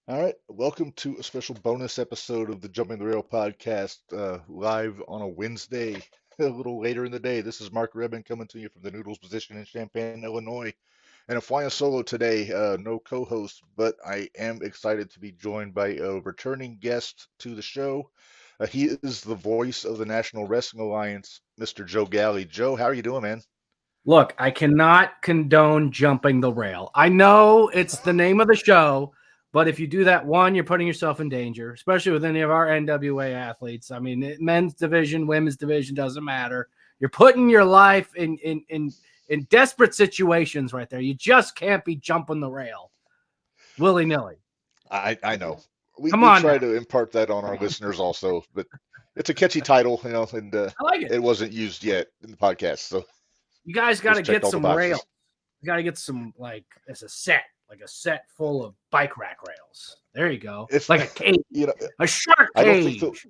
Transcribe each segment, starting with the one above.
All right, welcome to a special bonus episode of the Jumping the Rail podcast, live on a Wednesday, a little later in the day. This is Mark Rebin coming to you from the Noodles position in Champaign, Illinois. And I'm flying solo today, no co-host, but I am excited to be joined by a returning guest to the show. He is the voice of the National Wrestling Alliance, Mr. Joe Galli. Joe, how are you doing, man? Look, I cannot condone jumping the rail. I know it's the name of the show, but if you do that, one, you're putting yourself in danger, especially with any of our NWA athletes. I mean, men's division, women's division, doesn't matter. You're putting your life in desperate situations right there. You just can't be jumping the rail willy-nilly. I know. We Come we on try now. to impart that on our listeners also, but it's a catchy title, and I like it. it wasn't used yet in the podcast, so You guys got to just checked get all the some rails. boxes. You got to get some, like, as a set, like a set full of bike rack rails. There you go. If Like a cage, you know, a shark I don't think cage.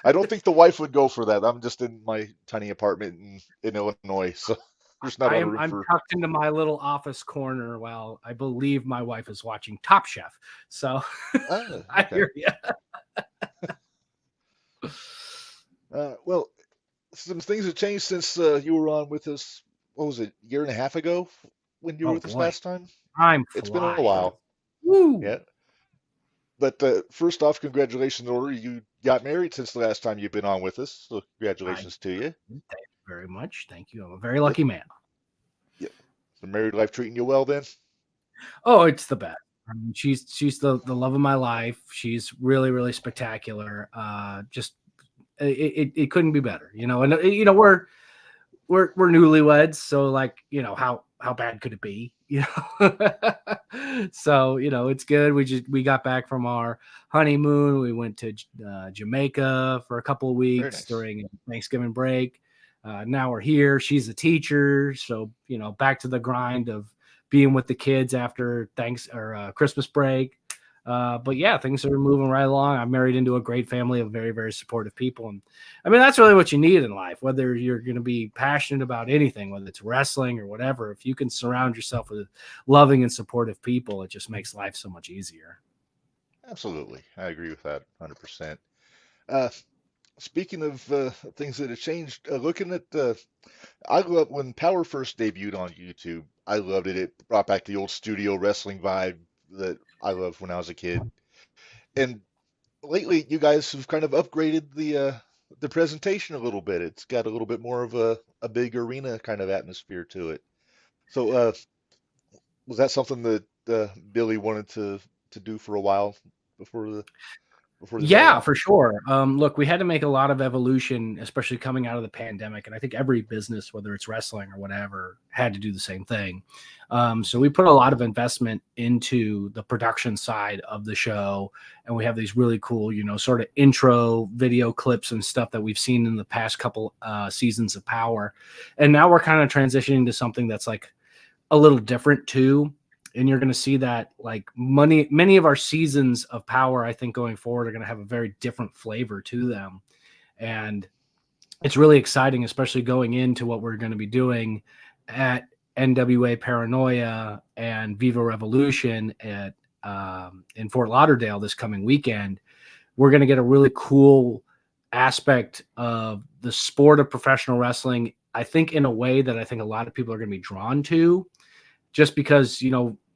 I don't think the wife would go for that. I'm just in my tiny apartment in Illinois, so there's not a lot of room I'm for. tucked into my little office corner while I believe my wife is watching Top Chef. So I Okay. hear you. Well, some things have changed since you were on with us. What was it, year and a half ago when you were Oh with us boy, last time? I'm It's been a flying. while. Woo! Yeah. But first off, congratulations, Order. You got married since the last time you've been on with us, so I congratulations to you. thank you very much. Thank you. I'm a very Yep, lucky man. yep. The married life treating you well then? Oh, it's the best. I mean, she's the love of my life. She's really spectacular. Just it couldn't be better. And we're newlyweds, so like how bad could it be? So it's good. We got back from our honeymoon. We went to Jamaica for a couple of Very weeks nice. during Thanksgiving break. Now we're here. She's a teacher, so back to the grind of being with the kids after thanks or Christmas break. But yeah, things are moving right along. I'm married into a great family of very supportive people, and I mean that's really what you need in life. Whether you're going to be passionate about anything, whether it's wrestling or whatever, if you can surround yourself with loving and supportive people, it just makes life so much easier. Absolutely. I agree with that 100%. Uh, Speaking of things that have changed, looking at I love when Power first debuted on YouTube. I loved it. It brought back the old studio wrestling vibe that I loved when I was a kid. And lately, you guys have kind of upgraded the presentation a little bit. It's got a little bit more of a big arena kind of atmosphere to it. So, was that something that Billy wanted to do for a while before the before this all Yeah, went? for sure. Look, we had to make a lot of evolution, especially coming out of the pandemic. And I think every business, whether it's wrestling or whatever, had to do the same thing. So we put a lot of investment into the production side of the show. And we have these really cool, sort of intro video clips and stuff that we've seen in the past couple seasons of Power. And now we're kind of transitioning to something that's like a little different too. And you're going to see that like many of our seasons of Power, I think going forward, are going to have a very different flavor to them. And it's really exciting, especially going into what we're going to be doing at NWA Paranoia and Viva Revolution at in Fort Lauderdale this coming weekend. We're going to get a really cool aspect of the sport of professional wrestling, I think, in a way that I think a lot of people are going to be drawn to, just because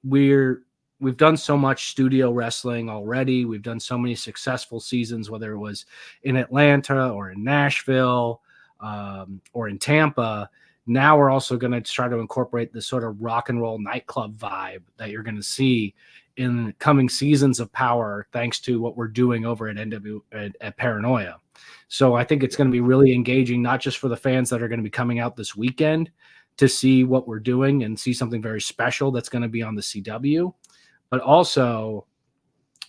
we've done so much studio wrestling already. We've done so many successful seasons, whether it was in Atlanta or in Nashville or in Tampa. Now we're also going to try to incorporate the sort of rock and roll nightclub vibe that you're going to see in coming seasons of Power, thanks to what we're doing over at at Paranoia. So I think it's Yeah. going to be really engaging, not just for the fans that are going to be coming out this weekend to see what we're doing and see something very special that's going to be on the CW, but also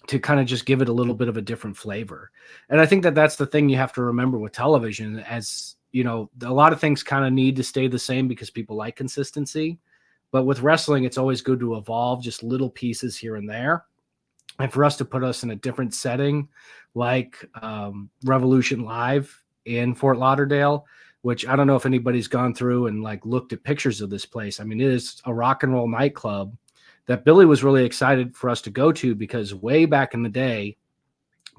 to kind of just give it a little bit of a different flavor. And I think that that's the thing you have to remember with television, as a lot of things kind of need to stay the same because people like consistency. But with wrestling, it's always good to evolve just little pieces here and there. And for us to put us in a different setting, like Revolution Live in Fort Lauderdale, which I don't know if anybody's gone through and like looked at pictures of this place. I mean, it is a rock and roll nightclub that Billy was really excited for us to go to, because way back in the day,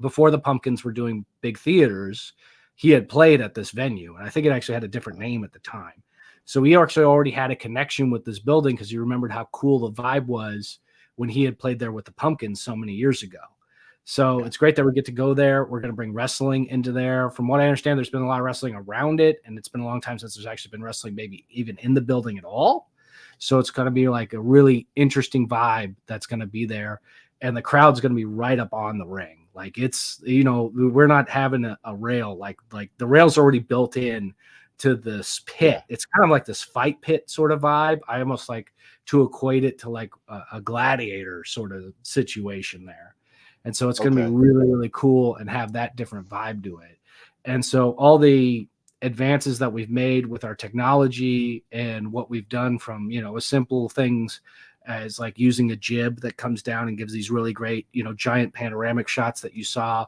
before the Pumpkins were doing big theaters, he had played at this venue. And I think it actually had a different name at the time. So he actually already had a connection with this building because he remembered how cool the vibe was when he had played there with the Pumpkins so many years ago. So it's great that we get to go there. We're going to bring wrestling into there. From what I understand, there's been a lot of wrestling around it, and it's been a long time since there's actually been wrestling maybe even in the building at all. So it's going to be like a really interesting vibe that's going to be there, and the crowd's going to be right up on the ring. Like it's, we're not having a rail, like the rail's already built in to this pit. Yeah. It's kind of like this fight pit sort of vibe. I almost like to equate it to like a gladiator sort of situation there. And so it's going to be really, really cool and have that different vibe to it. And so all the advances that we've made with our technology and what we've done from, as simple things as like using a jib that comes down and gives these really great, giant panoramic shots that you saw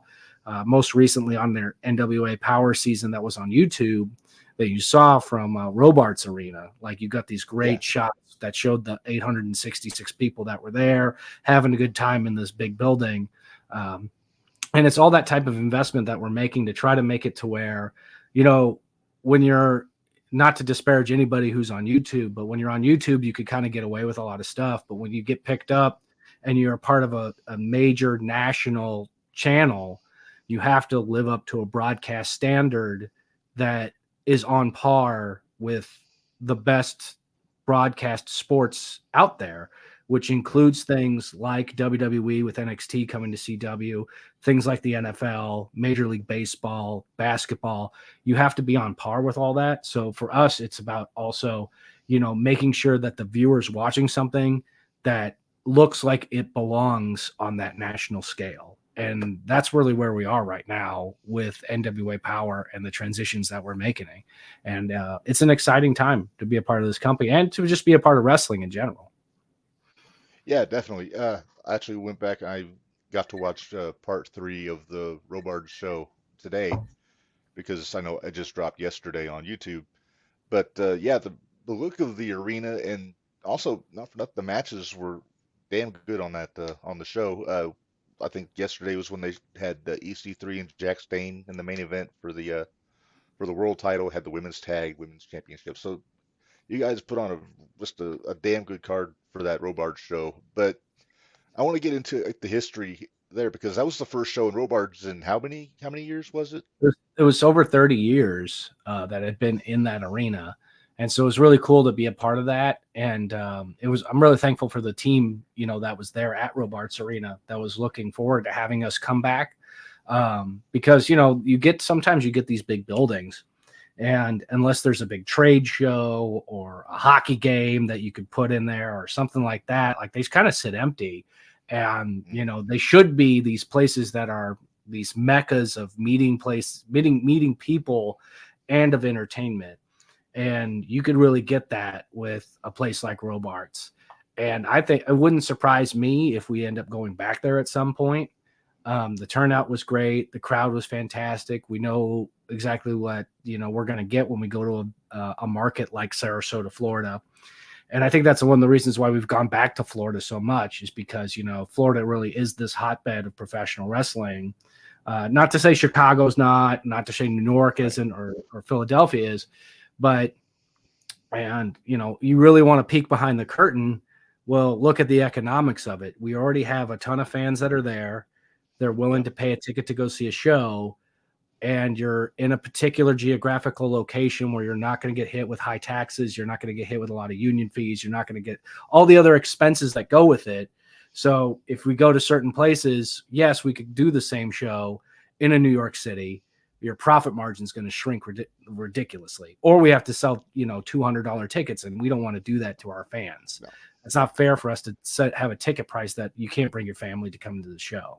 most recently on their NWA Power season that was on YouTube that you saw from Robarts Arena. Like you got these great shots that showed the 866 people that were there having a good time in this big building. And it's all that type of investment that we're making to try to make it to where, when you're, not to disparage anybody who's on YouTube, but when you're on YouTube, you could kind of get away with a lot of stuff. But when you get picked up and you're a part of a major national channel, you have to live up to a broadcast standard that is on par with the best broadcast sports out there, which includes things like WWE with NXT coming to CW, things like the NFL, Major League Baseball, basketball. You have to be on par with all that. So for us, it's about also, making sure that the viewer's watching something that looks like it belongs on that national scale. And that's really where we are right now with NWA Power and the transitions that we're making. And it's an exciting time to be a part of this company and to just be a part of wrestling in general. Yeah, definitely. I actually went back. I got to watch part 3 of the Robards show today because I know it just dropped yesterday on YouTube. But yeah, the look of the arena, and also not for nothing, the matches were damn good on that on the show. I think yesterday was when they had EC3 and Jack Stane in the main event for the world title. Had the women's tag, women's championship. So you guys put on just a damn good card for that Robards show. But I want to get into like, the history there because that was the first show in Robards in how many years was it? It was over 30 years that had been in that arena. And so it was really cool to be a part of that. And I'm really thankful for the team, that was there at Robarts Arena that was looking forward to having us come back. Because, sometimes you get these big buildings, and unless there's a big trade show or a hockey game that you could put in there or something like that, like they kind of sit empty. And, they should be these places that are these meccas of meeting people and of entertainment. And you could really get that with a place like Robarts. And I think it wouldn't surprise me if we end up going back there at some point. The turnout was great. The crowd was fantastic. We know exactly what, we're going to get when we go to a market like Sarasota, Florida. And I think that's one of the reasons why we've gone back to Florida so much is because, Florida really is this hotbed of professional wrestling. Not to say Chicago's not to say New York isn't or Philadelphia is, but, you really want to peek behind the curtain. Well, look at the economics of it. We already have a ton of fans that are there. They're willing to pay a ticket to go see a show, and you're in a particular geographical location where you're not going to get hit with high taxes. You're not going to get hit with a lot of union fees. You're not going to get all the other expenses that go with it. So if we go to certain places, yes, we could do the same show in a New York City. Your profit margin is going to shrink ridiculously, or we have to sell, $200 tickets, and we don't want to do that to our fans. No. It's not fair for us to have a ticket price that you can't bring your family to come to the show.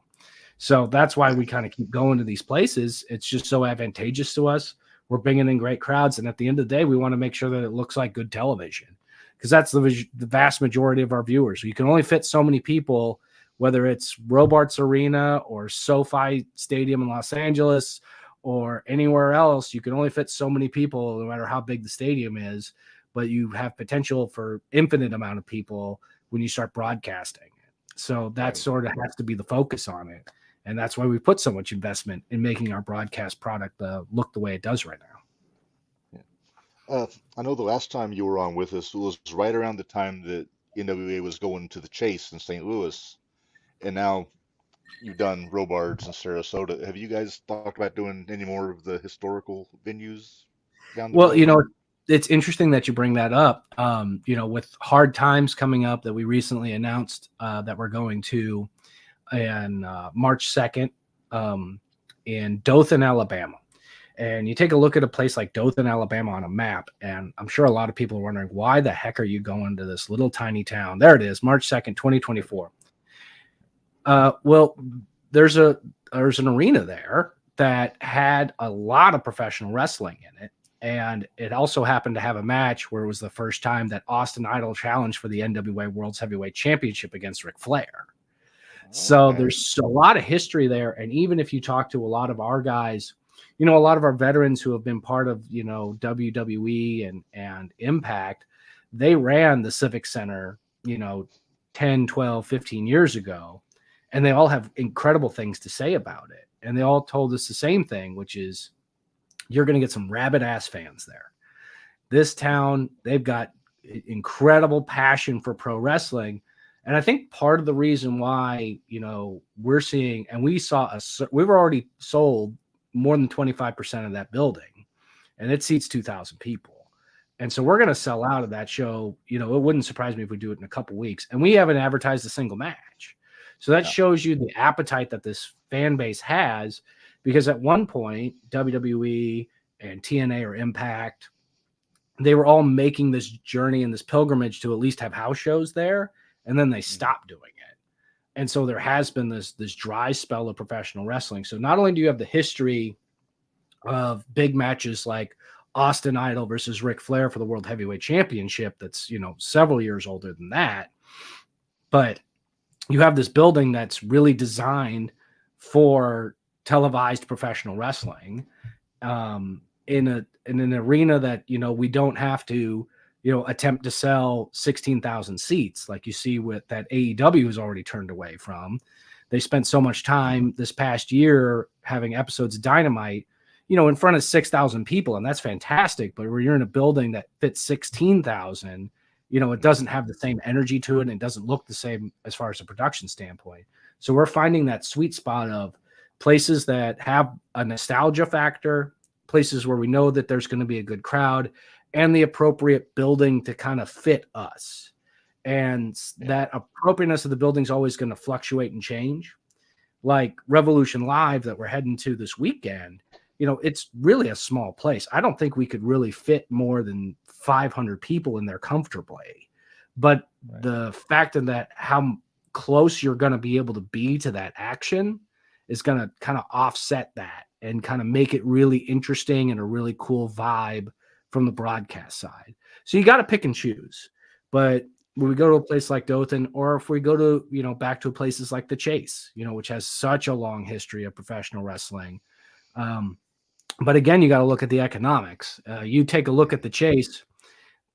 So that's why we kind of keep going to these places. It's just so advantageous to us. We're bringing in great crowds. And at the end of the day, we want to make sure that it looks like good television because that's the vast majority of our viewers. You can only fit so many people, whether it's Robarts Arena or SoFi Stadium in Los Angeles or anywhere else. You can only fit so many people no matter how big the stadium is, but you have potential for infinite amount of people when you start broadcasting it. So that Right. sort of has to be the focus on it. And that's why we put so much investment in making our broadcast product look the way it does right now. Yeah. I know the last time you were on with us was right around the time that NWA was going to the Chase in St. Louis, and now you've done Robards in Sarasota. Have you guys talked about doing any more of the historical venues down the Well, road? it's interesting that you bring that up. With Hard Times coming up that we recently announced that we're going to on March 2nd in Dothan, Alabama. And you take a look at a place like Dothan, Alabama on a map, and I'm sure a lot of people are wondering, why the heck are you going to this little tiny town? There it is, March 2nd, 2024. Well, there's an arena there that had a lot of professional wrestling in it. And it also happened to have a match where it was the first time that Austin Idol challenged for the NWA World's Heavyweight Championship against Ric Flair. So Okay. there's a lot of history there. And even if you talk to a lot of our guys, a lot of our veterans who have been part of, WWE and Impact, they ran the Civic Center, 10, 12, 15 years ago. And they all have incredible things to say about it. And they all told us the same thing, which is you're going to get some rabid ass fans there. This town, they've got incredible passion for pro wrestling. And I think part of the reason why, we're seeing, and we were already sold more than 25% of that building, and it seats 2,000 people. And so we're going to sell out of that show. It wouldn't surprise me if we do it in a couple weeks, and we haven't advertised a single match. So that shows you the appetite that this fan base has, because at one point, WWE and TNA or Impact, they were all making this journey and this pilgrimage to at least have house shows there, and then they stopped doing it. And so there has been this dry spell of professional wrestling. So not only do you have the history of big matches like Austin Idol versus Ric Flair for the World Heavyweight Championship, that's, several years older than that, but you have this building that's really designed for televised professional wrestling, in an arena that, we don't have to, attempt to sell 16,000 seats like you see with that AEW has already turned away from. They spent so much time this past year having episodes of Dynamite, in front of 6,000 people, and that's fantastic. But when you're in a building that fits 16,000, it doesn't have the same energy to it, and it doesn't look the same as far as a production standpoint. So we're finding that sweet spot of places that have a nostalgia factor, places where we know that there's going to be a good crowd, and the appropriate building to kind of fit us. And that appropriateness of the building is always going to fluctuate and change. Like Revolution Live that we're heading to this weekend, it's really a small place. I don't think we could really fit more than 500 people in there comfortably. But the fact of that, how close you're going to be able to be to that action is going to kind of offset that and kind of make it really interesting and a really cool vibe from the broadcast side. So you got to pick and choose. But when we go to a place like Dothan, or if we go to, back to places like the Chase, which has such a long history of professional wrestling. But again, you got to look at the economics. You take a look at the Chase,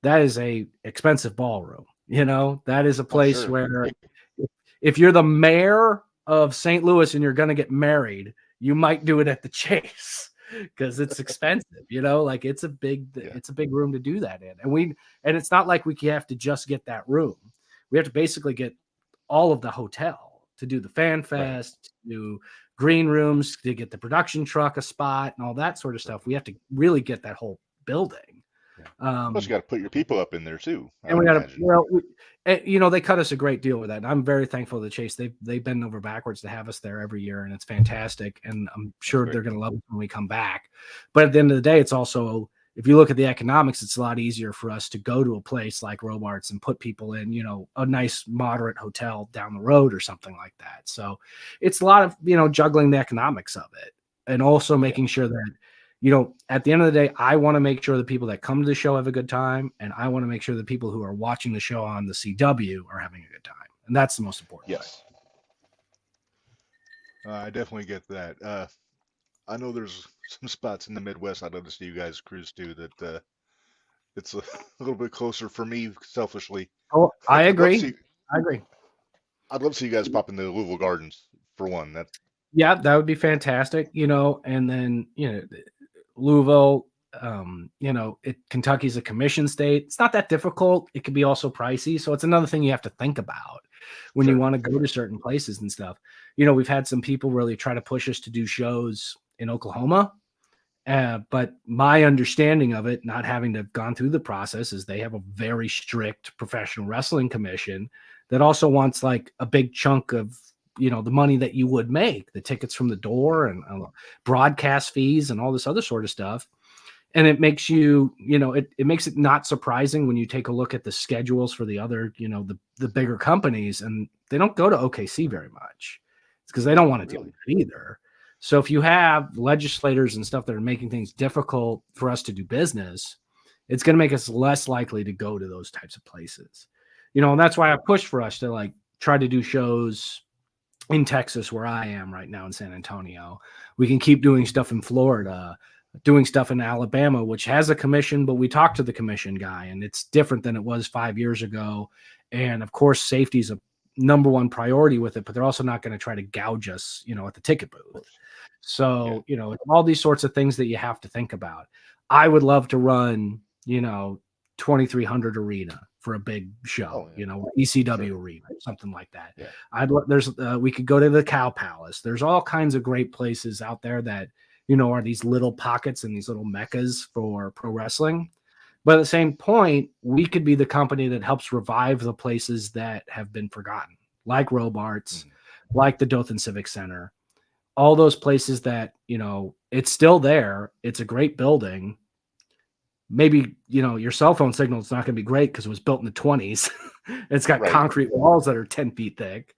that is a expensive ballroom. That is a place where if you're the mayor of St. Louis and you're going to get married, you might do it at the Chase because it's expensive, like it's a big room to do that in. And it's not like we have to just get that room. We have to basically get all of the hotel to do the fan fest, to do green rooms, to get the production truck a spot and all that sort of stuff. We have to really get that whole building. Plus, you got to put your people up in there too. And we got to, they cut us a great deal with that. And I'm very thankful to the Chase. They bend over backwards to have us there every year, and it's fantastic. And I'm sure they're going to love it when we come back. But at the end of the day, it's also, if you look at the economics, it's a lot easier for us to go to a place like Robarts and put people in, a nice moderate hotel down the road or something like that. So it's a lot of, juggling the economics of it, and also making sure that, at the end of the day, I want to make sure the people that come to the show have a good time, and I want to make sure the people who are watching the show on the CW are having a good time, and that's the most important. Yes, I definitely get that. I know there's some spots in the Midwest I'd love to see you guys cruise to that it's a little bit closer for me, selfishly. Oh, I agree. I agree. I'd love to see you guys pop into Louisville Gardens for one. That Yeah, that would be fantastic, and then, Louisville, Kentucky's a commission state. It's not that difficult. It could be also pricey. So it's another thing you have to think about when you sure. want to go to certain places and stuff. We've had some people really try to push us to do shows in Oklahoma. But my understanding of it, not having to have gone through the process, is they have a very strict professional wrestling commission that also wants like a big chunk of the money that you would make, the tickets from the door and broadcast fees and all this other sort of stuff. And it makes it makes it not surprising when you take a look at the schedules for the other, the bigger companies, and they don't go to OKC very much. It's because they don't want to deal with it either. So if you have legislators and stuff that are making things difficult for us to do business, it's going to make us less likely to go to those types of places. And that's why I push for us to like try to do shows in Texas, where I am right now in San Antonio. We can keep doing stuff in Florida, doing stuff in Alabama, which has a commission, but we talked to the commission guy and it's different than it was 5 years ago. And of course, safety is a number one priority with it, but they're also not going to try to gouge us, at the ticket booth. So, all these sorts of things that you have to think about. I would love to run, 2,300 arena for a big show, ECW arena, something like that. Yeah. We could go to the Cow Palace. There's all kinds of great places out there that, are these little pockets and these little meccas for pro wrestling. But at the same point, we could be the company that helps revive the places that have been forgotten, like Robarts, like the Dothan Civic Center, all those places that, it's still there. It's a great building. Maybe, your cell phone signal is not going to be great because it was built in the 20s. It's got concrete walls that are 10 feet thick.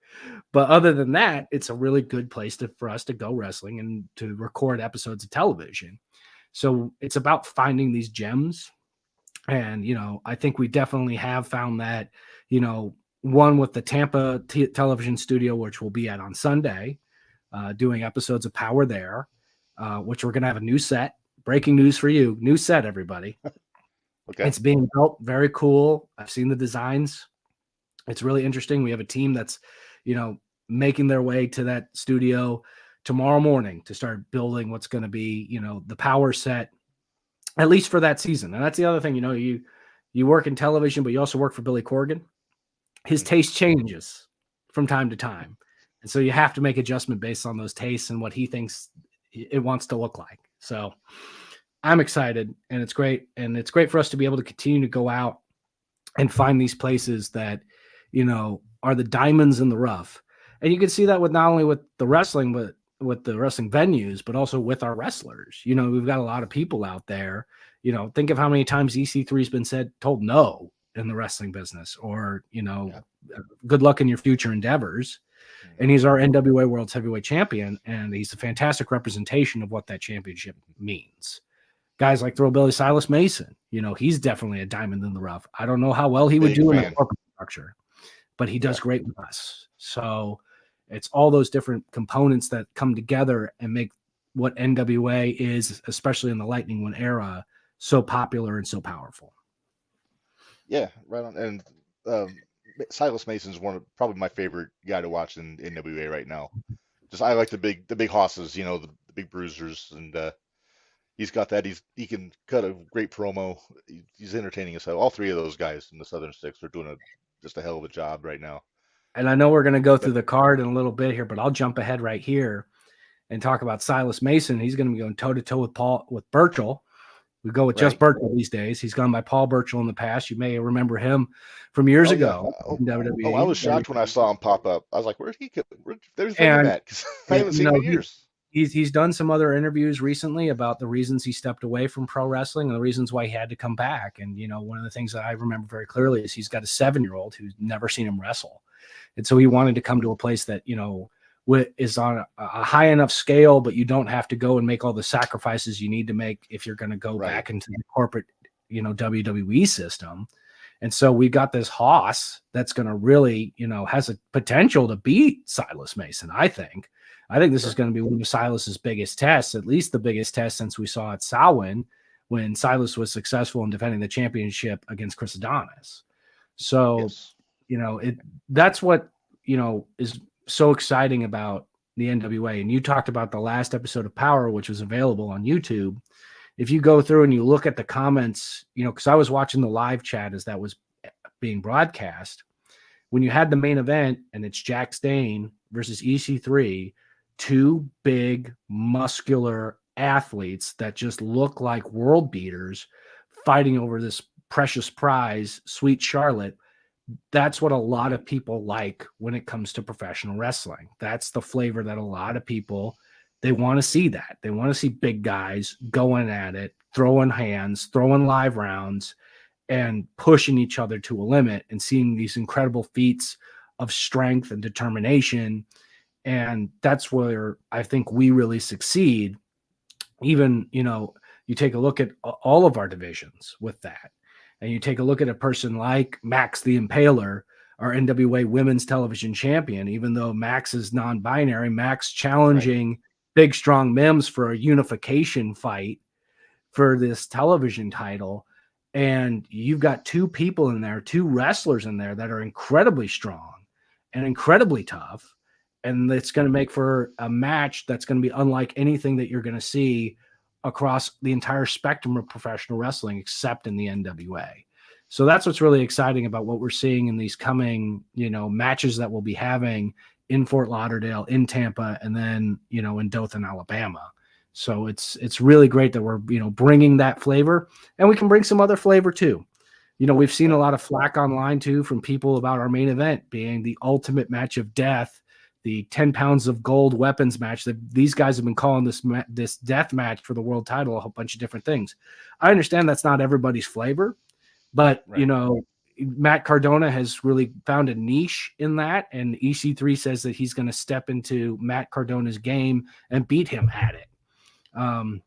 But other than that, it's a really good place for us to go wrestling and to record episodes of television. So it's about finding these gems. And, I think we definitely have found that, one with the Tampa television studio, which we'll be at on Sunday, doing episodes of Power there, which we're going to have a new set. Breaking news for you. New set, everybody. Okay. It's being built. Very cool. I've seen the designs. It's really interesting. We have a team that's, making their way to that studio tomorrow morning to start building what's going to be, the Power set, at least for that season. And that's the other thing, you work in television, but you also work for Billy Corgan. His taste changes from time to time. And so you have to make adjustment based on those tastes and what he thinks it wants to look like. So I'm excited, and it's great. And it's great for us to be able to continue to go out and find these places that, are the diamonds in the rough. And you can see that with not only with the wrestling, but with the wrestling venues, but also with our wrestlers. We've got a lot of people out there. Think of how many times EC3 has been told no in the wrestling business, or, good luck in your future endeavors. And he's our NWA World's Heavyweight Champion, and he's a fantastic representation of what that championship means. Guys like Throwbilly Silas Mason, he's definitely a diamond in the rough. I don't know how well he would do in a corporate structure, but he does great with us. So it's all those different components that come together and make what NWA is, especially in the Lightning One era, so popular and so powerful. Yeah, right on. And Silas Mason's probably my favorite guy to watch in NWA right now. Just I like the big hosses, the big bruisers, and he's got that. He can cut a great promo. He's entertaining as hell. All three of those guys in the Southern Six are doing just a hell of a job right now. And I know we're going to go through the card in a little bit here, but I'll jump ahead right here and talk about Silas Mason. He's going to be going toe to toe with Burchell. We go with just Burchell these days. He's gone by Paul Burchell in the past. You may remember him from years ago in WWE. I was shocked when I saw him pop up. I was like, "Where's he? There's that." Because I haven't seen him in years. He's done some other interviews recently about the reasons he stepped away from pro wrestling and the reasons why he had to come back. And one of the things that I remember very clearly is he's got a 7-year-old who's never seen him wrestle, and so he wanted to come to a place that is on a high enough scale, but you don't have to go and make all the sacrifices you need to make if you're going to go back into the corporate, WWE system. And so we got this hoss that's going to really, has a potential to beat Silas Mason. I think this is going to be one of Silas's biggest tests, at least the biggest test since we saw at Samhain when Silas was successful in defending the championship against Chris Adonis. So, that's what, is so exciting about the NWA. And you talked about the last episode of Power, which was available on YouTube. If you go through and you look at the comments, because I was watching the live chat as that was being broadcast, when you had the main event and it's Jack Stane versus EC3, two big muscular athletes that just look like world beaters fighting over this precious prize, Sweet Charlotte. That's what a lot of people like when it comes to professional wrestling. That's the flavor that a lot of people, they want to see that. They want to see big guys going at it, throwing hands, throwing live rounds, and pushing each other to a limit and seeing these incredible feats of strength and determination. And that's where I think we really succeed. Even, you take a look at all of our divisions with that. And you take a look at a person like Max the Impaler, our NWA Women's Television Champion, even though Max is non-binary, Max challenging Big Strong Mims for a unification fight for this television title. And you've got two people in there, two wrestlers in there that are incredibly strong and incredibly tough. And it's going to make for a match that's going to be unlike anything that you're going to see across the entire spectrum of professional wrestling, except in the NWA. So that's what's really exciting about what we're seeing in these coming, matches that we'll be having in Fort Lauderdale, in Tampa, and then, in Dothan, Alabama. So it's really great that we're, bringing that flavor, and we can bring some other flavor too. We've seen a lot of flack online too from people about our main event being the ultimate match of death, the 10 pounds of gold weapons match. That these guys have been calling this death match for the world title a whole bunch of different things. I understand that's not everybody's flavor, but Matt Cardona has really found a niche in that, and EC3 says that he's going to step into Matt Cardona's game and beat him at it. And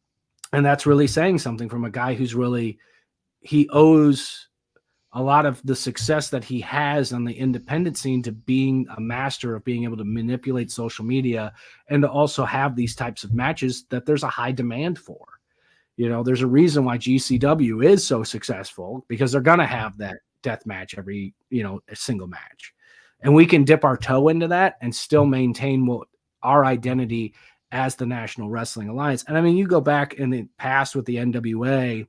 that's really saying something from a guy who's really, he owes a lot of the success that he has on the independent scene to being a master of being able to manipulate social media and to also have these types of matches that there's a high demand for. There's a reason why GCW is so successful, because they're going to have that death match every, a single match. And we can dip our toe into that and still maintain our identity as the National Wrestling Alliance. And I mean, you go back in the past with the NWA,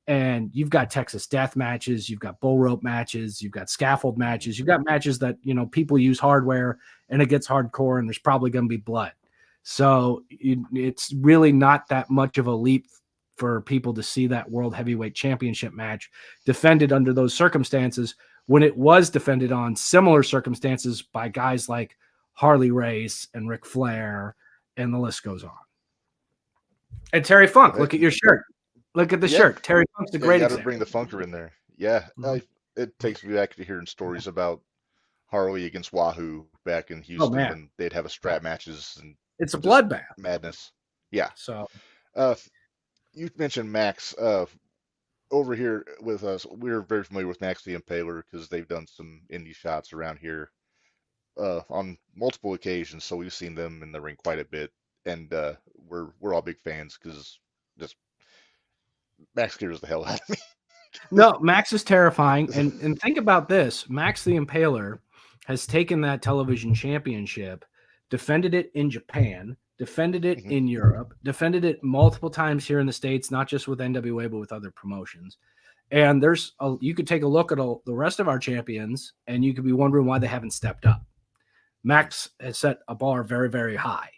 and you've got Texas death matches, you've got bull rope matches, you've got scaffold matches, you've got matches that, people use hardware and it gets hardcore and there's probably going to be blood. So it's really not that much of a leap for people to see that World Heavyweight Championship match defended under those circumstances, when it was defended on similar circumstances by guys like Harley Race and Ric Flair, and the list goes on. And Terry Funk, look at your shirt. Look at the shirt. Terry Funk's the great example. Got to bring the Funker in there. Yeah. It takes me back to hearing stories about Harley against Wahoo back in Houston, and they'd have a strap matches. And it's a bloodbath. Madness. Yeah. So you mentioned Max. Over here with us, we're very familiar with Max the Impaler because they've done some indie shots around here on multiple occasions. So we've seen them in the ring quite a bit, and we're all big fans because just Max scares the hell out of me. No, Max is terrifying. And think about this. Max the Impaler has taken that television championship, defended it in Japan, defended it in Europe, defended it multiple times here in the States, not just with NWA, but with other promotions. And you could take a look at the rest of our champions, and you could be wondering why they haven't stepped up. Max has set a bar very, very high.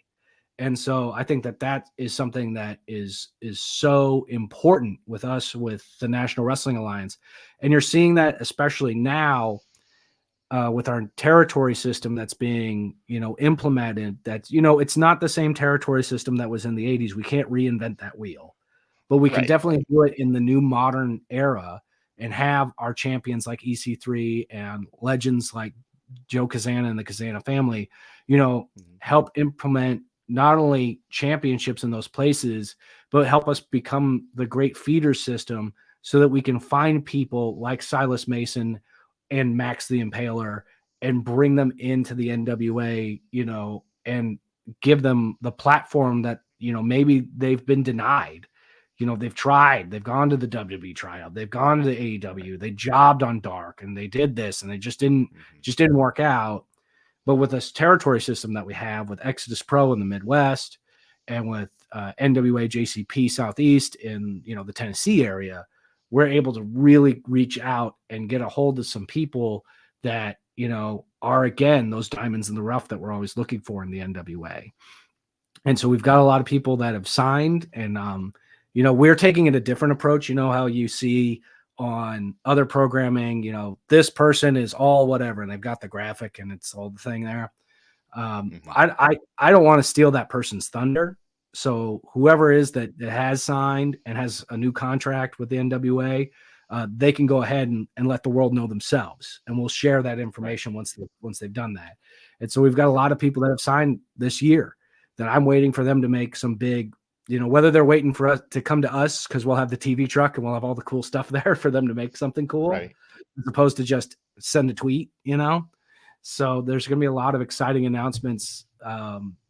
And so I think that is something that is so important with us, with the National Wrestling Alliance. And you're seeing that especially now with our territory system that's being, implemented. That's, it's not the same territory system that was in the 80s. We can't reinvent that wheel, but we can definitely do it in the new modern era and have our champions like EC3 and legends like Joe Kazana and the Kazana family, help implement not only championships in those places, but help us become the great feeder system so that we can find people like Silas Mason and Max the Impaler and bring them into the NWA, and give them the platform that, maybe they've been denied, they've tried, they've gone to the WWE tryout, they've gone to the AEW, they jobbed on Dark, and they did this, and they just didn't work out. But with this territory system that we have with Exodus Pro in the Midwest, and with NWA JCP Southeast in the Tennessee area, we're able to really reach out and get a hold of some people that are, again, those diamonds in the rough that we're always looking for in the NWA. And so we've got a lot of people that have signed, and we're taking it a different approach. How you see on other programming, this person is all whatever, and they've got the graphic and it's all the thing there. I don't want to steal that person's thunder. So whoever is that has signed and has a new contract with the NWA, they can go ahead and let the world know themselves, and we'll share that information once they've done that. And so we've got a lot of people that have signed this year that I'm waiting for them to make some big, whether they're waiting for us to come to us because we'll have the TV truck and we'll have all the cool stuff there for them to make something cool, Right. as opposed to just send a tweet, So there's going to be a lot of exciting announcements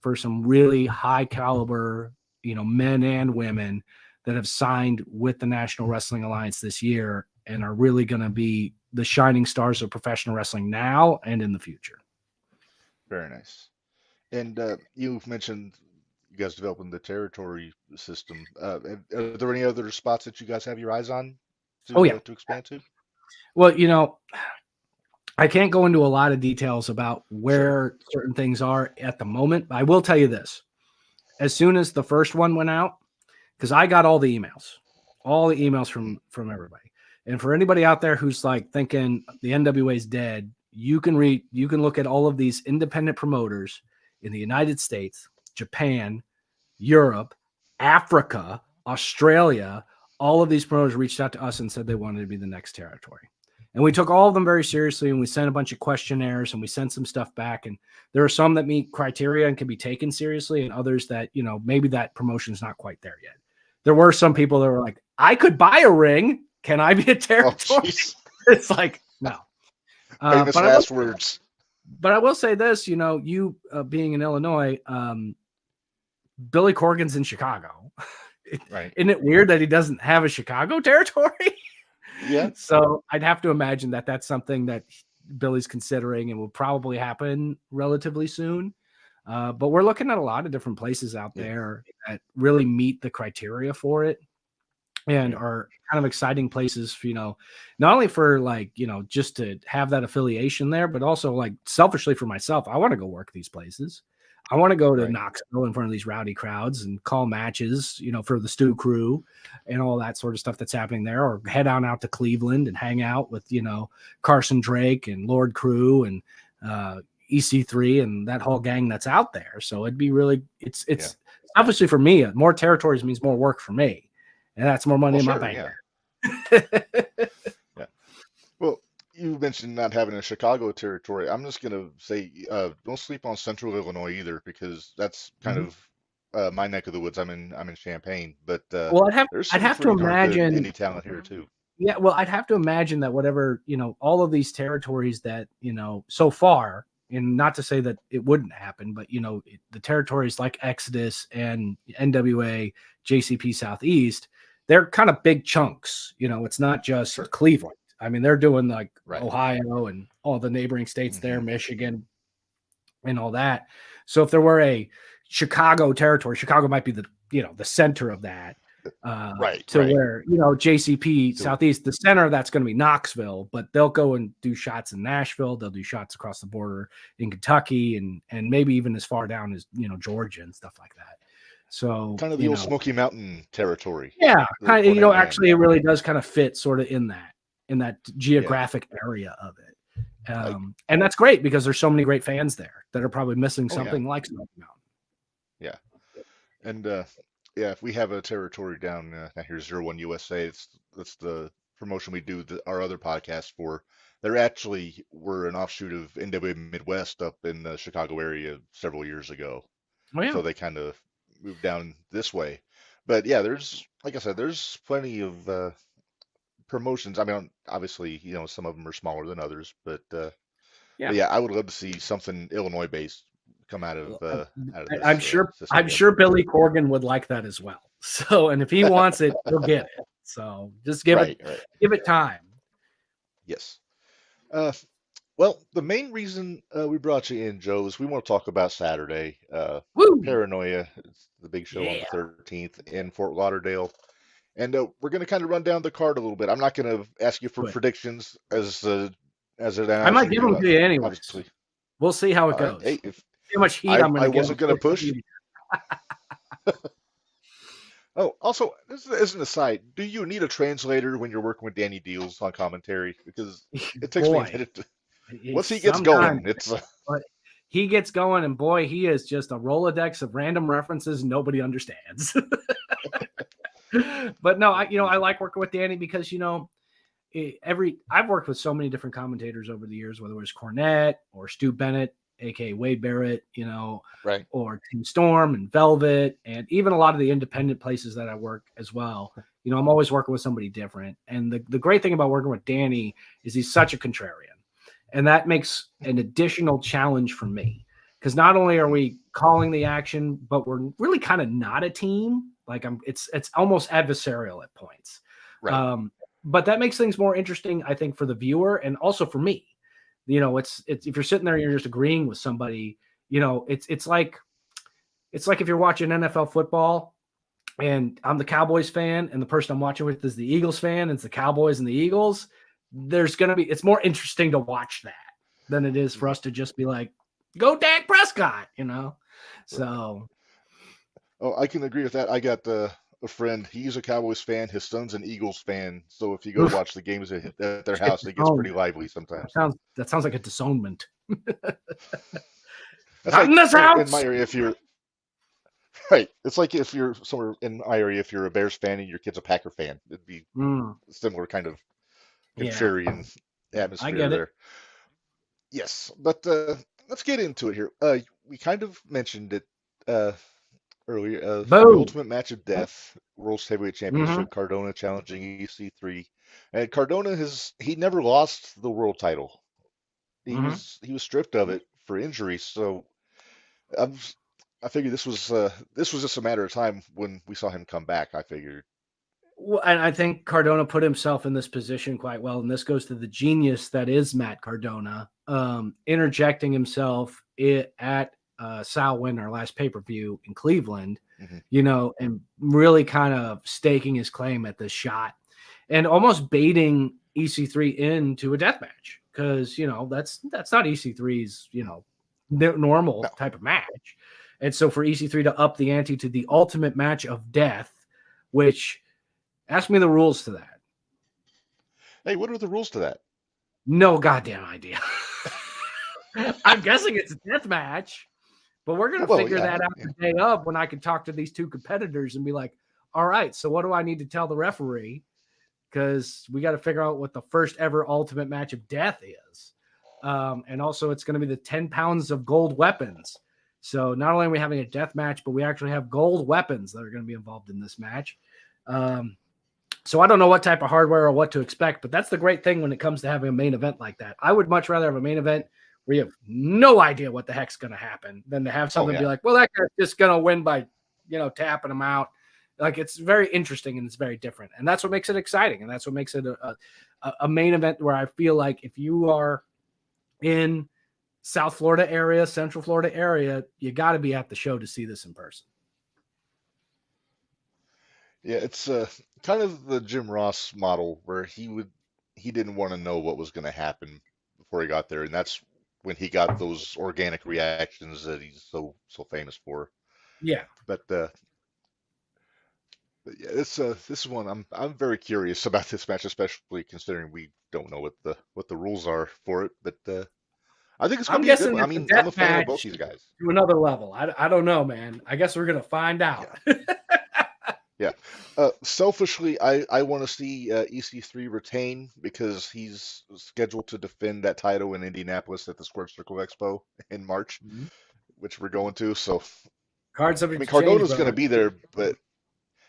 for some really high caliber, men and women that have signed with the National Wrestling Alliance this year and are really going to be the shining stars of professional wrestling now and in the future. Very nice. And you've mentioned you guys developing the territory system. Are there any other spots that you guys have your eyes on to expand to? Well, I can't go into a lot of details about where certain things are at the moment, but I will tell you this. As soon as the first one went out, because I got all the emails from everybody. And for anybody out there who's like thinking the NWA is dead, you can look at all of these independent promoters in the United States, Japan, Europe, Africa, Australia. All of these promoters reached out to us and said they wanted to be the next territory. And we took all of them very seriously, and we sent a bunch of questionnaires, and we sent some stuff back. And there are some that meet criteria and can be taken seriously, and others that, maybe that promotion's not quite there yet. There were some people that were like, I could buy a ring. Can I be a territory? It's like, no. Famous last words. But I will say this, you being in Illinois, Billy Corgan's in Chicago. Right. Isn't it weird that he doesn't have a Chicago territory? Yeah. So I'd have to imagine that that's something that Billy's considering and will probably happen relatively soon. But we're looking at a lot of different places out there that really meet the criteria for it and are kind of exciting places for, not only for just to have that affiliation there, but also selfishly for myself, I want to go work these places. I want to go to Knoxville in front of these rowdy crowds and call matches, for the Stew Crew and all that sort of stuff that's happening there, or head on out to Cleveland and hang out with, Carson Drake and Lord Crew and EC3 and that whole gang that's out there. So it'd be really, it's obviously for me, more territories means more work for me, and that's more money in my bank. Yeah. Well, you mentioned not having a Chicago territory. I'm just gonna say, don't sleep on Central Illinois either, because that's kind of my neck of the woods. I'm in Champaign, but well, I'd have to imagine any talent here too. Yeah, well, I'd have to imagine that whatever all of these territories that so far, and not to say that it wouldn't happen, but the territories like Exodus and NWA, JCP Southeast, they're kind of big chunks. It's not just Cleveland. I mean, they're doing Ohio and all the neighboring states there, Michigan, and all that. So if there were a Chicago territory, Chicago might be the center of that. Where JCP Southeast, the center of that's going to be Knoxville, but they'll go and do shots in Nashville. They'll do shots across the border in Kentucky and maybe even as far down as Georgia and stuff like that. So kind of the old Smoky Mountain territory. Yeah, actually, it really does kind of fit sort of in that geographic area of it. And that's great because there's so many great fans there that are probably missing something like Smoky Mountain. Yeah. And if we have a territory down here, 01 USA, that's the promotion we do our other podcast for. They're actually were an offshoot of NWA Midwest up in the Chicago area several years ago. Oh, yeah. So they kind of moved down this way. But yeah, like I said, there's plenty of promotions. I mean, obviously, some of them are smaller than others, but yeah, I would love to see something Illinois based come out of this. I'm sure Billy Corgan would like that as well. So, and if he wants it, he'll get it. So just give Right, right. it time. Yes. Uh, well, the main reason we brought you in, Joe, is we want to talk about Saturday. Woo! Paranoia, it's the big show on Yeah. the 13th in Fort Lauderdale. And we're going to kind of run down the card a little bit. I'm not going to ask you for But predictions as an I might announcer. give them to you anyways. Obviously. We'll see how it All right. goes. Hey, if See how much heat I'm going I to get. wasn't going to push. Oh, also, this is an aside. Do you need a translator when you're working with Danny Deals on commentary? Because it takes me a Boy, minute to. Once he gets sometimes, going, it's. but he gets going, and boy, he is just a Rolodex of random references nobody understands. But no, I like working with Danny because I've worked with so many different commentators over the years, whether it was Cornette or Stu Bennett, aka Wade Barrett, Right. or Team Storm and Velvet, and even a lot of the independent places that I work as well. I'm always working with somebody different. And the great thing about working with Danny is he's such a contrarian. And that makes an additional challenge for me. Because not only are we calling the action, but we're really kind of not a team. Like it's almost adversarial at points. Right. But that makes things more interesting, I think, for the viewer and also for me. It's if you're sitting there and you're just agreeing with somebody, it's like if you're watching NFL football and I'm the Cowboys fan and the person I'm watching with is the Eagles fan and it's the Cowboys and the Eagles. It's more interesting to watch that than it is for us to just be like, go Dak Prescott, So. Oh, I can agree with that. I got a friend. He's a Cowboys fan. His son's an Eagles fan. So if you go watch the games at their house, it gets pretty lively sometimes. That sounds like a disownment. That's Not in this house. In my area, if you're right, it's like if you're somewhere in my area, if you're a Bears fan and your kid's a Packer fan, it'd be similar kind of contrarian atmosphere there. Yes, but let's get into it here. We kind of mentioned it earlier. The ultimate match of death, World Heavyweight Championship, Cardona challenging EC3, and Cardona he never lost the world title. He was stripped of it for injury, so I figured this was just a matter of time when we saw him come back. I figured. Well, and I think Cardona put himself in this position quite well, and this goes to the genius that is Matt Cardona, interjecting himself at Sal Win, our last pay-per-view in Cleveland, and really kind of staking his claim at this shot, and almost baiting EC3 into a death match because that's not EC3's normal type of match, and so for EC3 to up the ante to the ultimate match of death, which. Ask me the rules to that. Hey, what are the rules to that? No goddamn idea. I'm guessing it's a death match, but we're going to figure that out the day of when I can talk to these two competitors and be like, all right, so what do I need to tell the referee? Because we got to figure out what the first ever ultimate match of death is. And also it's going to be the 10 pounds of gold weapons. So not only are we having a death match, but we actually have gold weapons that are going to be involved in this match. So I don't know what type of hardware or what to expect, but that's the great thing when it comes to having a main event like that. I would much rather have a main event where you have no idea what the heck's going to happen than to have something be like, well, that guy's just going to win by, tapping him out. Like it's very interesting and it's very different. And that's what makes it exciting. And that's what makes it a main event where I feel like if you are in South Florida area, Central Florida area, you got to be at the show to see this in person. Yeah, it's kind of the Jim Ross model where he didn't want to know what was going to happen before he got there, and that's when he got those organic reactions that he's so famous for. Yeah, but yeah, this is one I'm very curious about this match, especially considering we don't know what the rules are for it. But I think it's going to be a good one. I mean, I'm a fan of both these guys. To another level. I don't know, man. I guess we're going to find out. Yeah. Yeah. Selfishly, I want to see EC3 retain because he's scheduled to defend that title in Indianapolis at the Squared Circle Expo in March, which we're going to. So, Cardona's going to be there, but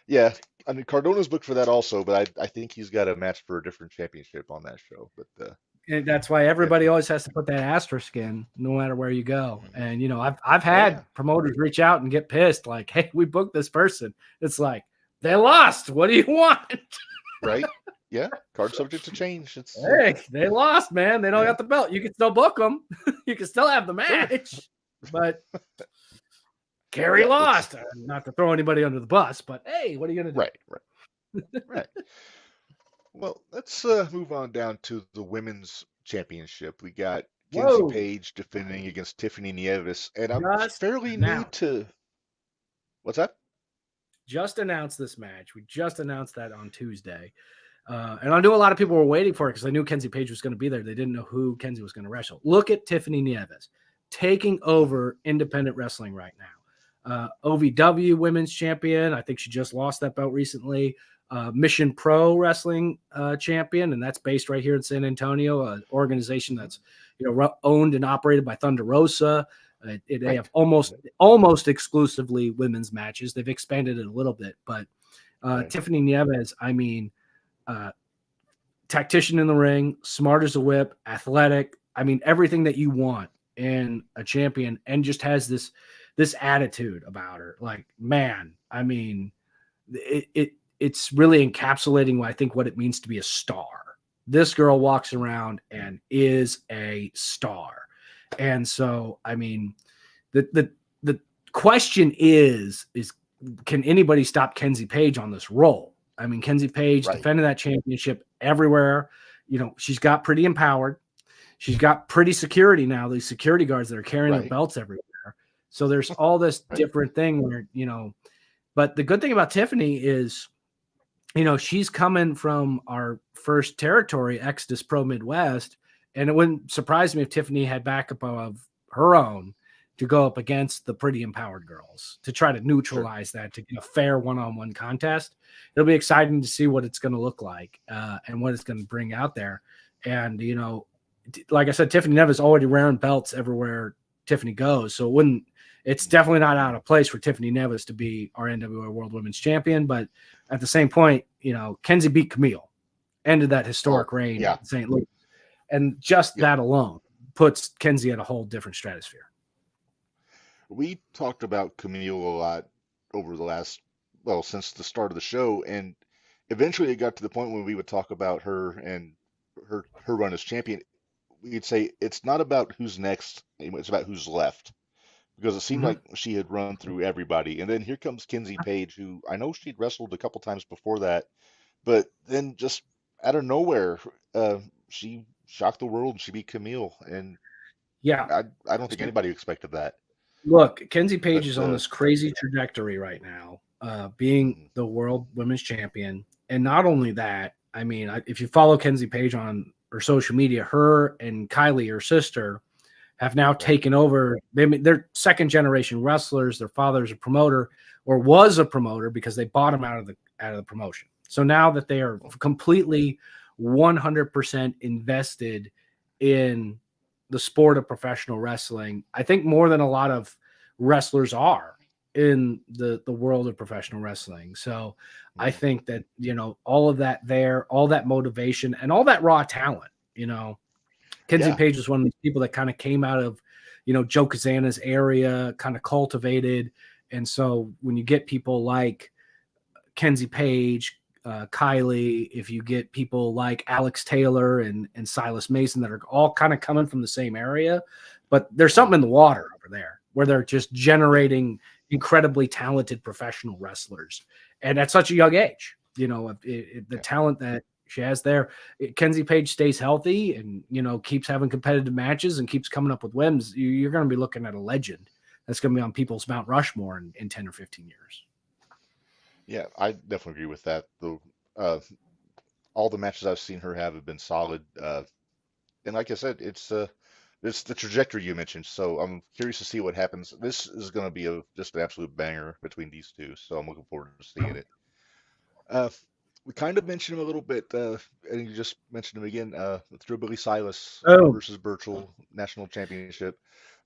yeah, I mean, Cardona's booked for that also, but I think he's got a match for a different championship on that show. But and that's why everybody always has to put that asterisk in, no matter where you go. And I've had promoters reach out and get pissed, like, "Hey, we booked this person." It's like, They lost. What do you want? Right? Yeah. Card subject to change. It's Hey, they lost, man. They don't yeah. got the belt. You can still book them. You can still have the Sure. match, but Carrie Yeah, lost. Not to throw anybody under the bus, but hey, what are you gonna do? right. Well, let's move on down to the women's championship. We got Kenzie Whoa! Page defending against Tiffany Nieves, and I'm Just fairly new announced. to what's that? Just announced this match. We just announced that on Tuesday. And I knew a lot of people were waiting for it because I knew Kenzie Page was going to be there. They didn't know who Kenzie was going to wrestle. Look at Tiffany Nieves taking over independent wrestling right now. OVW Women's Champion. I think she just lost that belt recently. Mission Pro Wrestling Champion, and that's based right here in San Antonio, an organization that's owned and operated by Thunder Rosa. They have almost exclusively women's matches. They've expanded it a little bit, but Tiffany Nieves, I mean, tactician in the ring, smart as a whip, athletic. I mean, everything that you want in a champion, and just has this attitude about her. Like, man, I mean, it's really encapsulating I think what it means to be a star. This girl walks around and is a star. And so, I mean, the question is can anybody stop Kenzie Page on this roll? I mean, Kenzie Page defending that championship everywhere. She's got pretty empowered. She's got pretty security now. These security guards that are carrying the belts everywhere. So there's all this different thing where, but the good thing about Tiffany is, she's coming from our first territory, Exodus Pro Midwest. And it wouldn't surprise me if Tiffany had backup of her own to go up against the pretty empowered girls to try to neutralize that, to get a fair one-on-one contest. It'll be exciting to see what it's going to look like and what it's going to bring out there. And, like I said, Tiffany Nieves already wearing belts everywhere Tiffany goes. So it's definitely not out of place for Tiffany Nieves to be our NWA World Women's Champion. But at the same point, Kenzie beat Camille, ended that historic reign in St. Louis. And just that alone puts Kenzie at a whole different stratosphere. We talked about Camille a lot over the last, since the start of the show, and eventually it got to the point when we would talk about her and her run as champion. We'd say it's not about who's next, it's about who's left. Because it seemed like she had run through everybody. And then here comes Kenzie Page, who I know she'd wrestled a couple times before that, but then just out of nowhere, she shocked the world and she beat Camille. And I don't think anybody expected that. Look, Kenzie Page is on this crazy trajectory right now, being the World Women's Champion. And not only that, I mean, if you follow Kenzie Page on her social media, her and Kylie, her sister, have now taken over. They're second generation wrestlers. Their father's a promoter, or was a promoter, because they bought him out of the promotion. So now that they are completely 100% invested in the sport of professional wrestling, I think more than a lot of wrestlers are in the world of professional wrestling. So I think that, all of that there, all that motivation and all that raw talent, Kenzie Page was one of these people that kind of came out of, Joe Kazana's area, kind of cultivated. And so when you get people like Kenzie Page, Kylie, if you get people like Alex Taylor and Silas Mason that are all kind of coming from the same area, but there's something in the water over there where they're just generating incredibly talented professional wrestlers. And at such a young age, the talent that she has there, Kenzie Page stays healthy and, keeps having competitive matches and keeps coming up with wins. You're going to be looking at a legend that's going to be on people's Mount Rushmore in 10 or 15 years. Yeah, I definitely agree with that. All the matches I've seen her have been solid. And like I said, it's the trajectory you mentioned. So I'm curious to see what happens. This is going to be just an absolute banger between these two. So I'm looking forward to seeing it. We kind of mentioned him a little bit, and you just mentioned him again. The Thrillbilly Silas versus Burchell National Championship.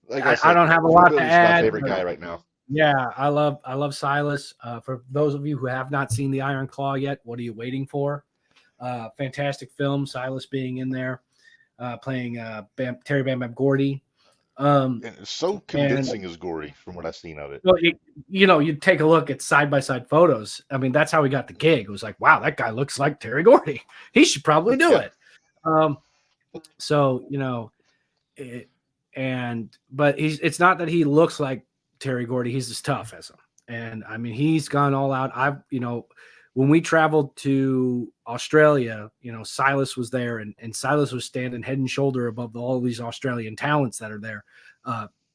Like I said, I don't have a lot to add. My favorite guy right now. Yeah, I love Silas. For those of you who have not seen the Iron Claw yet, what are you waiting for? Fantastic film. Silas being in there, playing Terry Bam Bam Gordy. And it's so And convincing as gory from what I've seen of it. well, you take a look at side by side photos. I mean, that's how we got the gig. It was like, wow, that guy looks like Terry Gordy. He should probably do Yeah. it. Um, so it, but it's not that he looks like Terry Gordy. He's as tough as him. And I mean, he's gone all out. When we traveled to Australia, Silas was there, and Silas was standing head and shoulder above all these Australian talents that are there,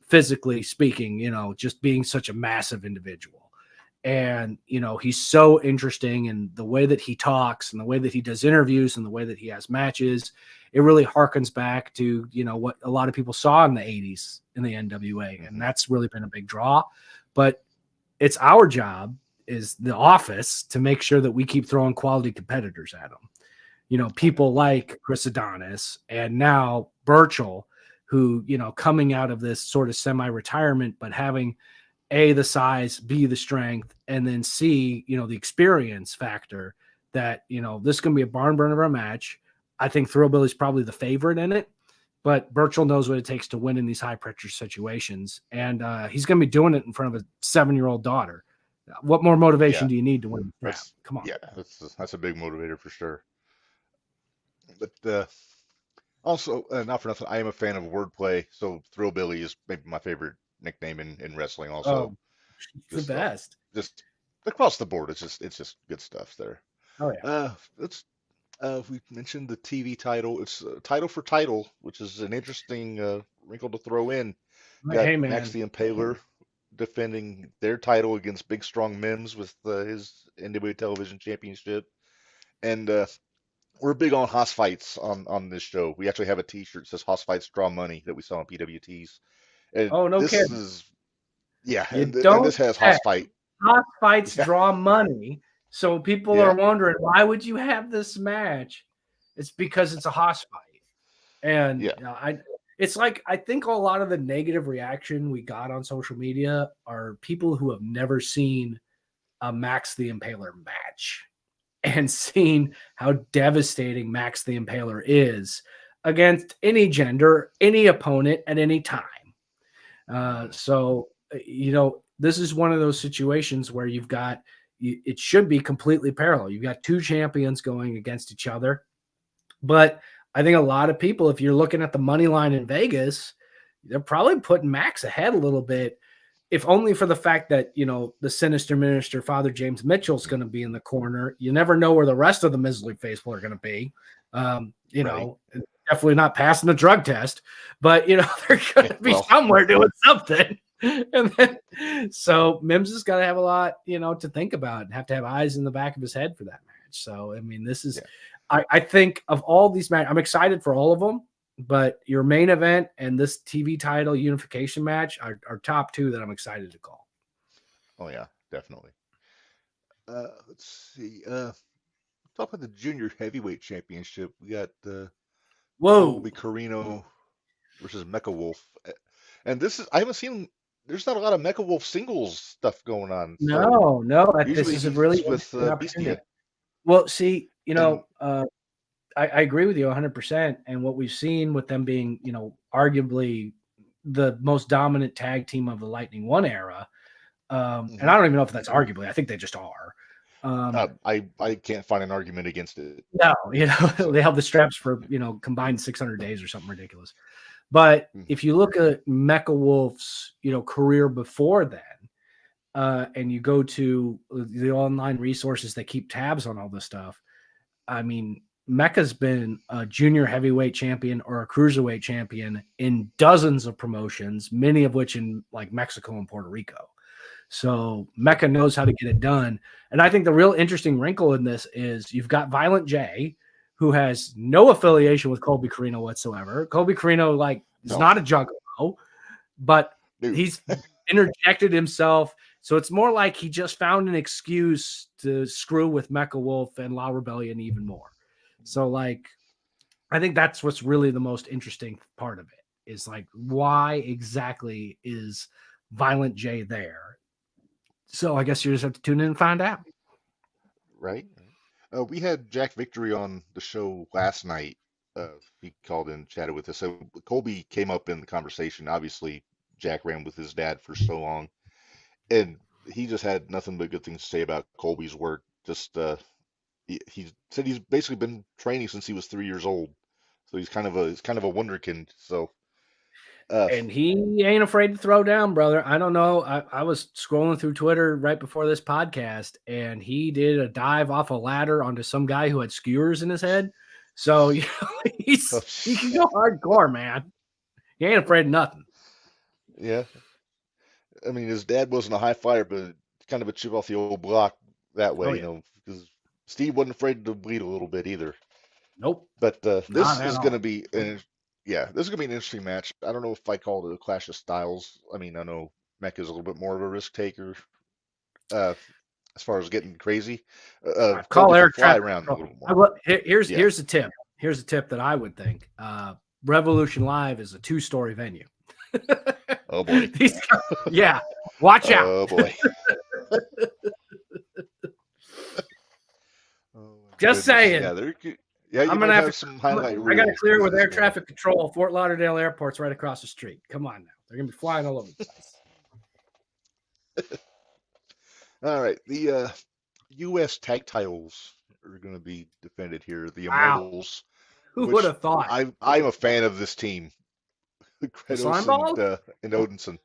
physically speaking, just being such a massive individual. And, he's so interesting, and the way that he talks and the way that he does interviews and the way that he has matches, it really harkens back to, what a lot of people saw in the 80s in the NWA. And that's really been a big draw. But it's our job is the office to make sure that we keep throwing quality competitors at them. People like Chris Adonis and now Burchell, who, coming out of this sort of semi-retirement, but having A, the size, B, the strength, and then C, the experience factor that, this is going to be a barn burner of a match. I think Thrillbilly's probably the favorite in it, but Burchell knows what it takes to win in these high pressure situations. And he's going to be doing it in front of a 7-year-old daughter. What more motivation do you need to win? Come on. Yeah, that's a big motivator for sure. But also, not for nothing, I am a fan of wordplay. So Thrillbilly is maybe my favorite nickname in wrestling. Also, the best. Just across the board, it's just good stuff there. Oh yeah. We mentioned the TV title. It's title for title, which is an interesting wrinkle to throw in. Hey man, Max the Impaler defending their title against Big Strong Mims with his NWA Television Championship. And we're big on house fights on this show. We actually have a T-shirt that says "House Fights Draw Money" that we sell on PWTs. And no this kidding. And this has house fight. House fights draw money. So people are wondering, why would you have this match? It's because it's a house fight. And it's like, I think a lot of the negative reaction we got on social media are people who have never seen a Max the Impaler match and seen how devastating Max the Impaler is against any gender, any opponent at any time. So, this is one of those situations where it should be completely parallel. You've got two champions going against each other. But I think a lot of people, if you're looking at the money line in Vegas, they're probably putting Max ahead a little bit, if only for the fact that, the sinister minister, Father James Mitchell, is going to be in the corner. You never know where the rest of the miserly faithful are going to be. Definitely not passing the drug test, but, they're going to be somewhere doing something. And then, so Mims has got to have a lot, to think about and have to have eyes in the back of his head for that match. So, I mean, this is, I think of all these matches, I'm excited for all of them, but your main event and this TV title unification match are top two that I'm excited to call. Oh yeah, definitely. Let's see. Talk about the junior heavyweight championship. We got Colby Carino versus Mecha Wolf, and I haven't seen. There's not a lot of Mecha Wolf singles stuff going on. No. This is a really with Beastie. Well, see, I agree with you 100%. And what we've seen with them being, arguably the most dominant tag team of the Lightning One era. And I don't even know if that's arguably. I think they just are. I can't find an argument against it. No, they held the straps for, combined 600 days or something ridiculous. But if you look at Mecha Wolf's, career before then, and you go to the online resources that keep tabs on all this stuff, I mean, Mecha's been a junior heavyweight champion or a cruiserweight champion in dozens of promotions, many of which in like Mexico and Puerto Rico. So Mecha knows how to get it done. And I think the real interesting wrinkle in this is you've got Violent J, who has no affiliation with Colby Carino whatsoever. Colby Carino, is not a juggalo, but he's interjected himself. So it's more like he just found an excuse to screw with Mecha Wolf and La Rebellion even more. So, I think that's what's really the most interesting part of it is, why exactly is Violent J there? So I guess you just have to tune in and find out. Right. We had Jack Victory on the show last night, he called in, chatted with us. So Colby came up in the conversation. Obviously, Jack ran with his dad for so long, and he just had nothing but good things to say about Colby's work. Just he said he's basically been training since he was 3 years old, so he's kind of a wonderkind. So uh, And he ain't afraid to throw down, brother. I don't know. I was scrolling through Twitter right before this podcast, and he did a dive off a ladder onto some guy who had skewers in his head. So you know, he can go hardcore, man. He ain't afraid of nothing. yeah, I mean his dad wasn't a high flyer, but kind of a chip off the old block that way, Oh you yeah. know, because Steve wasn't afraid to bleed a little bit either. Nope. But Not this at is going to all. be yeah, this is going to be an interesting match. I don't know if I call it a clash of styles. I mean, I know Mecca's a little bit more of a risk taker uh, as far as getting crazy. I call Colby air can fly traffic around a control. little more. Here's Yeah. the tip. Here's the tip that I would think. Revolution Live is a 2-story venue. Oh boy. Yeah. Watch out. Oh boy. Oh my Just goodness. saying. Yeah, yeah, you I'm might gonna have some highlight I gotta reels clear with this air going. traffic control. Fort Lauderdale Airport's right across the street. Come on now. They're gonna be flying all over the place. All right, the U.S. tag titles are going to be defended here. The Wow. Immortals, Who would which have thought? I'm a fan of this team. The slime Kratos balls? and Odinson.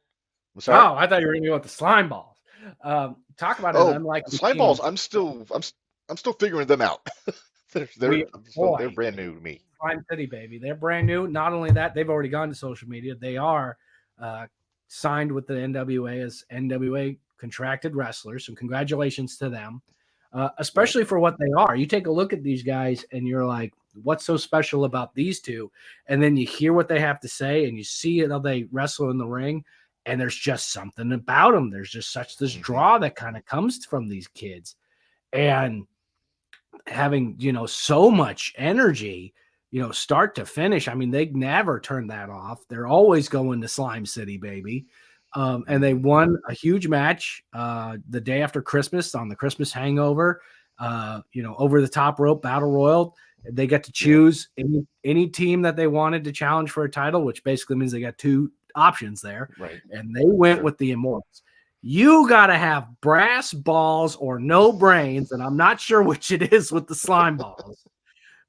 I'm sorry. Oh, I thought you were gonna go with the slime balls. Talk about an Oh, unlikely slime team. balls. I'm still figuring them out. they're boy. brand new to me. Slime City, baby. They're brand new. Not only that, they've already gone to social media. They are signed with the NWA as NWA contracted wrestlers. So congratulations to them, especially for what they are. You take a look at these guys and you're like, what's so special about these two? And then you hear what they have to say and you see how they wrestle in the ring. And there's just something about them. There's just such this draw that kind of comes from these kids. And having, so much energy, start to finish. I mean, they never turn that off. They're always going to Slime City, baby. And they won a huge match the day after Christmas on the Christmas Hangover, over the top rope battle royal. They get to choose any team that they wanted to challenge for a title, which basically means they got two options there. Right. And they went with the Immortals. You got to have brass balls or no brains, and I'm not sure which it is with the slime balls,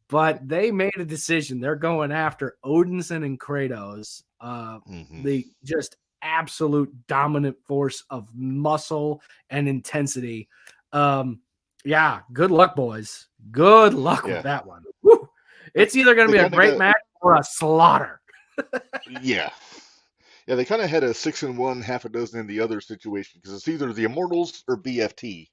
but they made a decision. They're going after Odinson and Kratos, the just absolute dominant force of muscle and intensity. Yeah, good luck, boys. Good luck with that one. Woo. It's either going to be a great match or a slaughter. Yeah. Yeah, they kind of had a 6-1, half a dozen in the other situation because it's either the Immortals or BFT,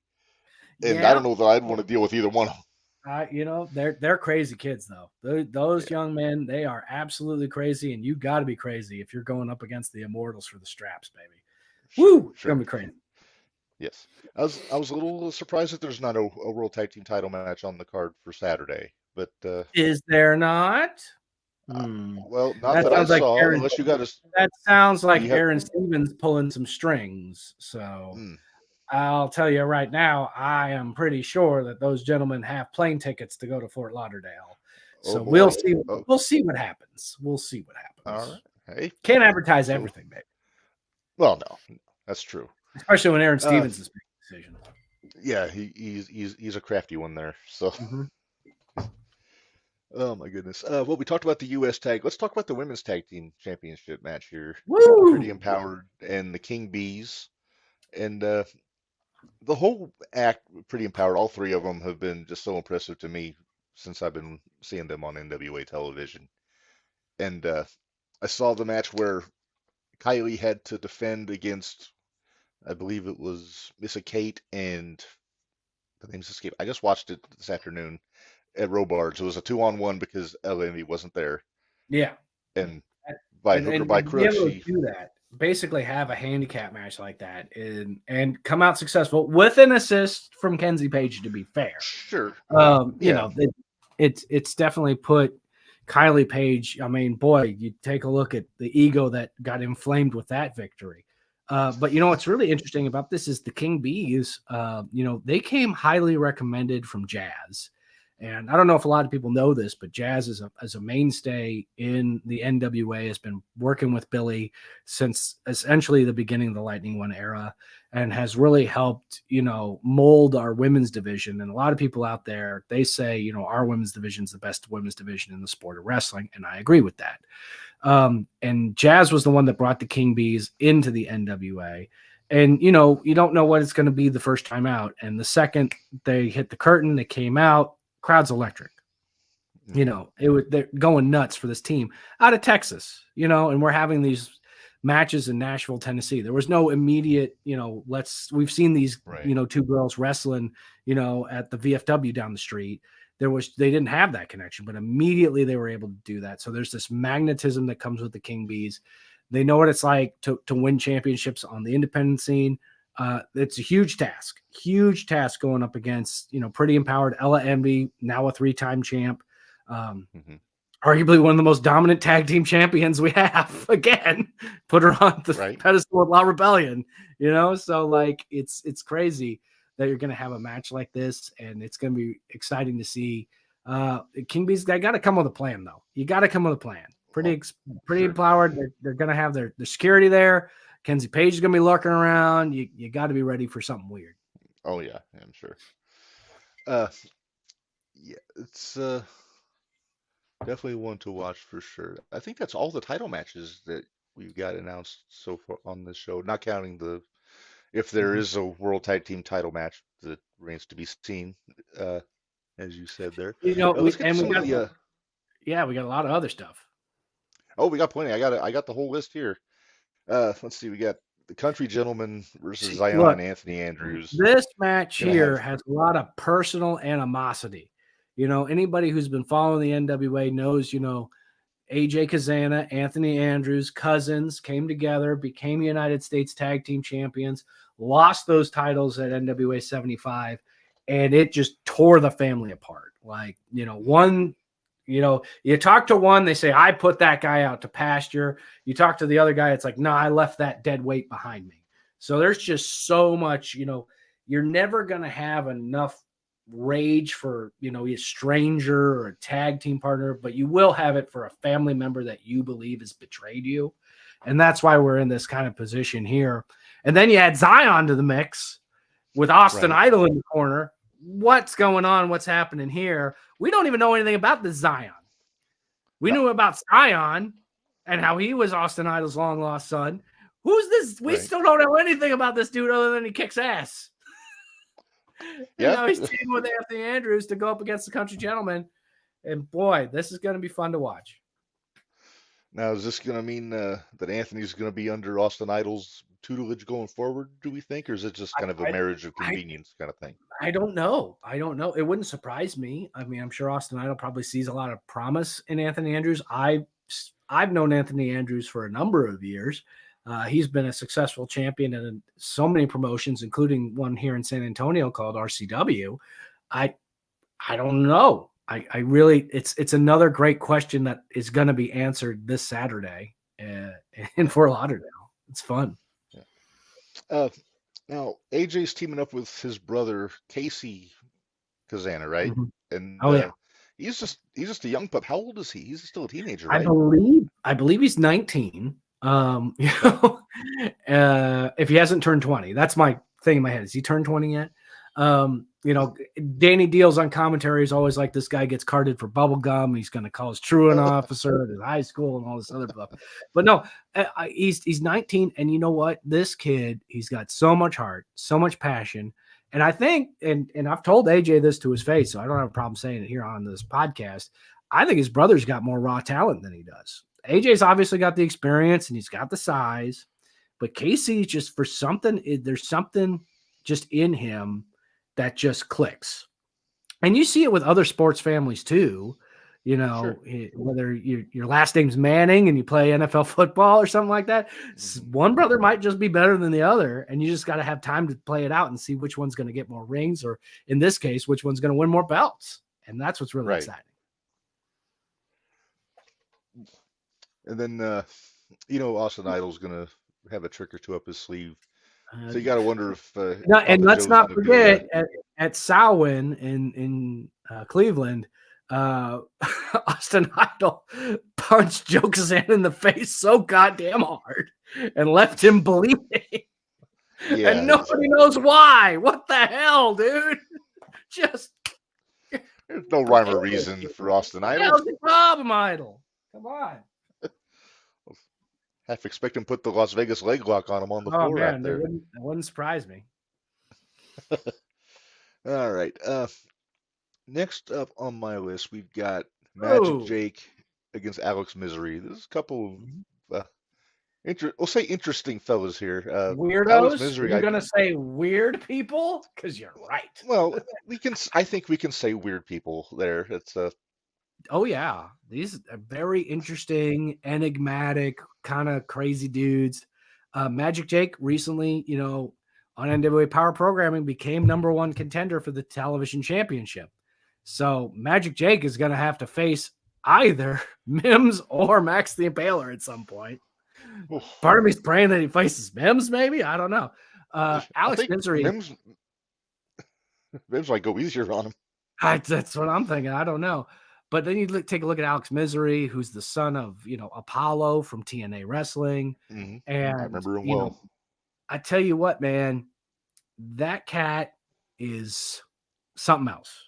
and I don't know that I'd want to deal with either one of them. They're crazy kids though. Those young men, they are absolutely crazy, and you got to be crazy if you're going up against the Immortals for the straps, baby. Woo, it's gonna be crazy. Yes, I was a little surprised that there's not a World Tag Team title match on the card for Saturday, but is there not? Well, not that I saw. Unless you got that sounds like Aaron Stevens pulling some strings. So I'll tell you right now, I am pretty sure that those gentlemen have plane tickets to go to Fort Lauderdale. So we'll see. We'll see what happens. We'll see what happens. All right. Hey, can't advertise everything, baby. Well, no, that's true. Especially when Aaron Stevens is making decisions. Yeah, he's a crafty one there. So. Oh my goodness. Well, we talked about the U.S. tag. Let's talk about the women's tag team championship match here. Woo! Pretty Empowered and the King Bees, and the whole act. Pretty Empowered. All three of them have been just so impressive to me since I've been seeing them on NWA television. And I saw the match where Kylie had to defend against, I believe it was Missa Kate and the name's escape. I just watched it this afternoon at Robards. It was a 2-on-1 because LME wasn't there. Yeah. And by hook or by crook, she do that. Basically have a handicap match like that and come out successful with an assist from Kenzie Page, to be fair. Sure. It's definitely put Kylie Page. I mean, boy, you take a look at the ego that got inflamed with that victory. But what's really interesting about this is the King Bees, they came highly recommended from Jazz. And I don't know if a lot of people know this, but Jazz as a mainstay in the NWA has been working with Billy since essentially the beginning of the Lightning One era, and has really helped, mold our women's division. And a lot of people out there, they say, our women's division is the best women's division in the sport of wrestling. And I agree with that. And Jazz was the one that brought the King Bees into the NWA. And, you don't know what it's going to be the first time out. And the second they hit the curtain, they came out, crowd's electric. They're going nuts for this team out of Texas, and we're having these matches in Nashville, Tennessee. There was no immediate, we've seen these, Right. two girls wrestling, at the VFW down the street. They didn't have that connection, but immediately they were able to do that. So there's this magnetism that comes with the King Bees. They know what it's like to win championships on the independent scene. It's a huge task going up against, pretty empowered Ella Envy, now a 3-time champ. Mm-hmm. Arguably one of the most dominant tag team champions we have. Again, put her on the pedestal with La Rebellion, so like it's crazy that you're going to have a match like this, and it's going to be exciting to see. King Bees, they got to come with a plan, though. You got to come with a plan. Pretty empowered. They're going to have their security there. Kenzie Page is going to be lurking around. You got to be ready for something weird. Oh yeah, I'm sure. Yeah, it's definitely one to watch for sure. I think that's all the title matches that we've got announced so far on this show, not counting if there is a World Tag Team title match that remains to be seen, as you said there. Let's get to some of the. We got a lot of other stuff. Oh, we got plenty. I got the whole list here. Let's see. We got the Country Gentleman versus Zion and Anthony Andrews. This match here has a lot of personal animosity. Anybody who's been following the NWA knows, AJ Kazana, Anthony Andrews, cousins, came together, became United States Tag Team Champions, lost those titles at NWA 75, and it just tore the family apart. Like, one, you talk to one, they say, I put that guy out to pasture. You talk to the other guy, it's like, no, I left that dead weight behind me. So there's just so much, you're never going to have enough rage for, a stranger or a tag team partner, but you will have it for a family member that you believe has betrayed you. And that's why we're in this kind of position here. And then you add Zion to the mix with Austin Idol in the corner. What's going on? What's happening here? We don't even know anything about this Zion. We knew about Zion and how he was Austin Idol's long lost son. Who's this? We still don't know anything about this dude other than he kicks ass. Yeah, now he's teaming with Anthony Andrews to go up against the Country Gentleman. And boy, this is going to be fun to watch. Now, is this going to mean that Anthony's going to be under Austin Idol's tutelage going forward, do we think? Or is it just kind of a marriage of convenience kind of thing? I don't know. It wouldn't surprise me. I mean, I'm sure Austin Idol probably sees a lot of promise in Anthony Andrews. I've known Anthony Andrews for a number of years. He's been a successful champion in so many promotions, including one here in San Antonio called RCW. I don't know. I really, it's another great question that is going to be answered this Saturday in Fort Lauderdale. It's fun. Yeah. Now AJ's teaming up with his brother Casey Kazana, right? Mm-hmm. And he's just a young pup. How old is he? He's still a teenager, right? I believe he's 19. If he hasn't turned 20, that's my thing in my head. Has he turned 20 yet? Danny Deals on commentary is always like, this guy gets carded for bubble gum. He's going to call his truant officer at his high school and all this other stuff. But no, he's 19. And you know what? This kid, he's got so much heart, so much passion. And I think, and I've told AJ this to his face, so I don't have a problem saying it here on this podcast. I think his brother's got more raw talent than he does. AJ's obviously got the experience and he's got the size, but Casey just there's something just in him that just clicks. And you see it with other sports families too, whether your last name's Manning and you play NFL football or something like that. One brother might just be better than the other, and you just got to have time to play it out and see which one's going to get more rings, or in this case, which one's going to win more belts. And that's what's really exciting. And then, Austin Idol's going to have a trick or two up his sleeve. So you got to wonder if. And let's not forget at Samhain in Cleveland, Austin Idol punched Joe Kazan in the face so goddamn hard and left him bleeding. Yeah, And nobody knows why. What the hell, dude? Just there's no rhyme or reason for Austin what the Idol. hell's the problem, Idol? Come on. Half expect him to put the Las Vegas leg lock on him on the Oh floor out man, there. that wouldn't surprise me. All right. Next up on my list, we've got Magic Oh, Jake against Alex Misery. There's a couple mhm. of we'll say interesting fellas here. Alex Weirdos? Misery, You're gonna say weird people? Because you're right. well, I think we can say weird people there. It's Oh yeah, these are very interesting, enigmatic, kind of crazy dudes. Magic Jake recently, on NWA Power Programming became #1 contender for the television championship. So Magic Jake is going to have to face either Mims or Max the Impaler at some point. Part of me's praying that he faces Mims, maybe. I don't know. I Alex think Misery, Mims might go easier on him. that's what I'm thinking. I don't know. But then you take a look at Alex Misery, who's the son of, Apollo from TNA Wrestling. Hmm. I And, remember him well. I tell you what, man, that cat is something else.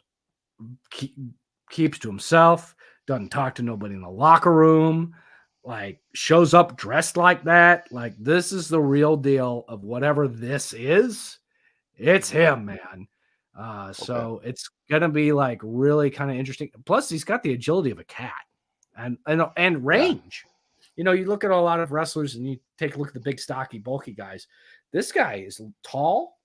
Keeps to himself, doesn't talk to nobody in the locker room, like shows up dressed like that. Like, this is the real deal of whatever this is. It's him, man. Okay. So it's gonna be like really kind of interesting. Plus, he's got the agility of a cat and Yeah. range. You look at a lot of wrestlers and you take a look at the big, stocky, bulky guys. This guy is tall.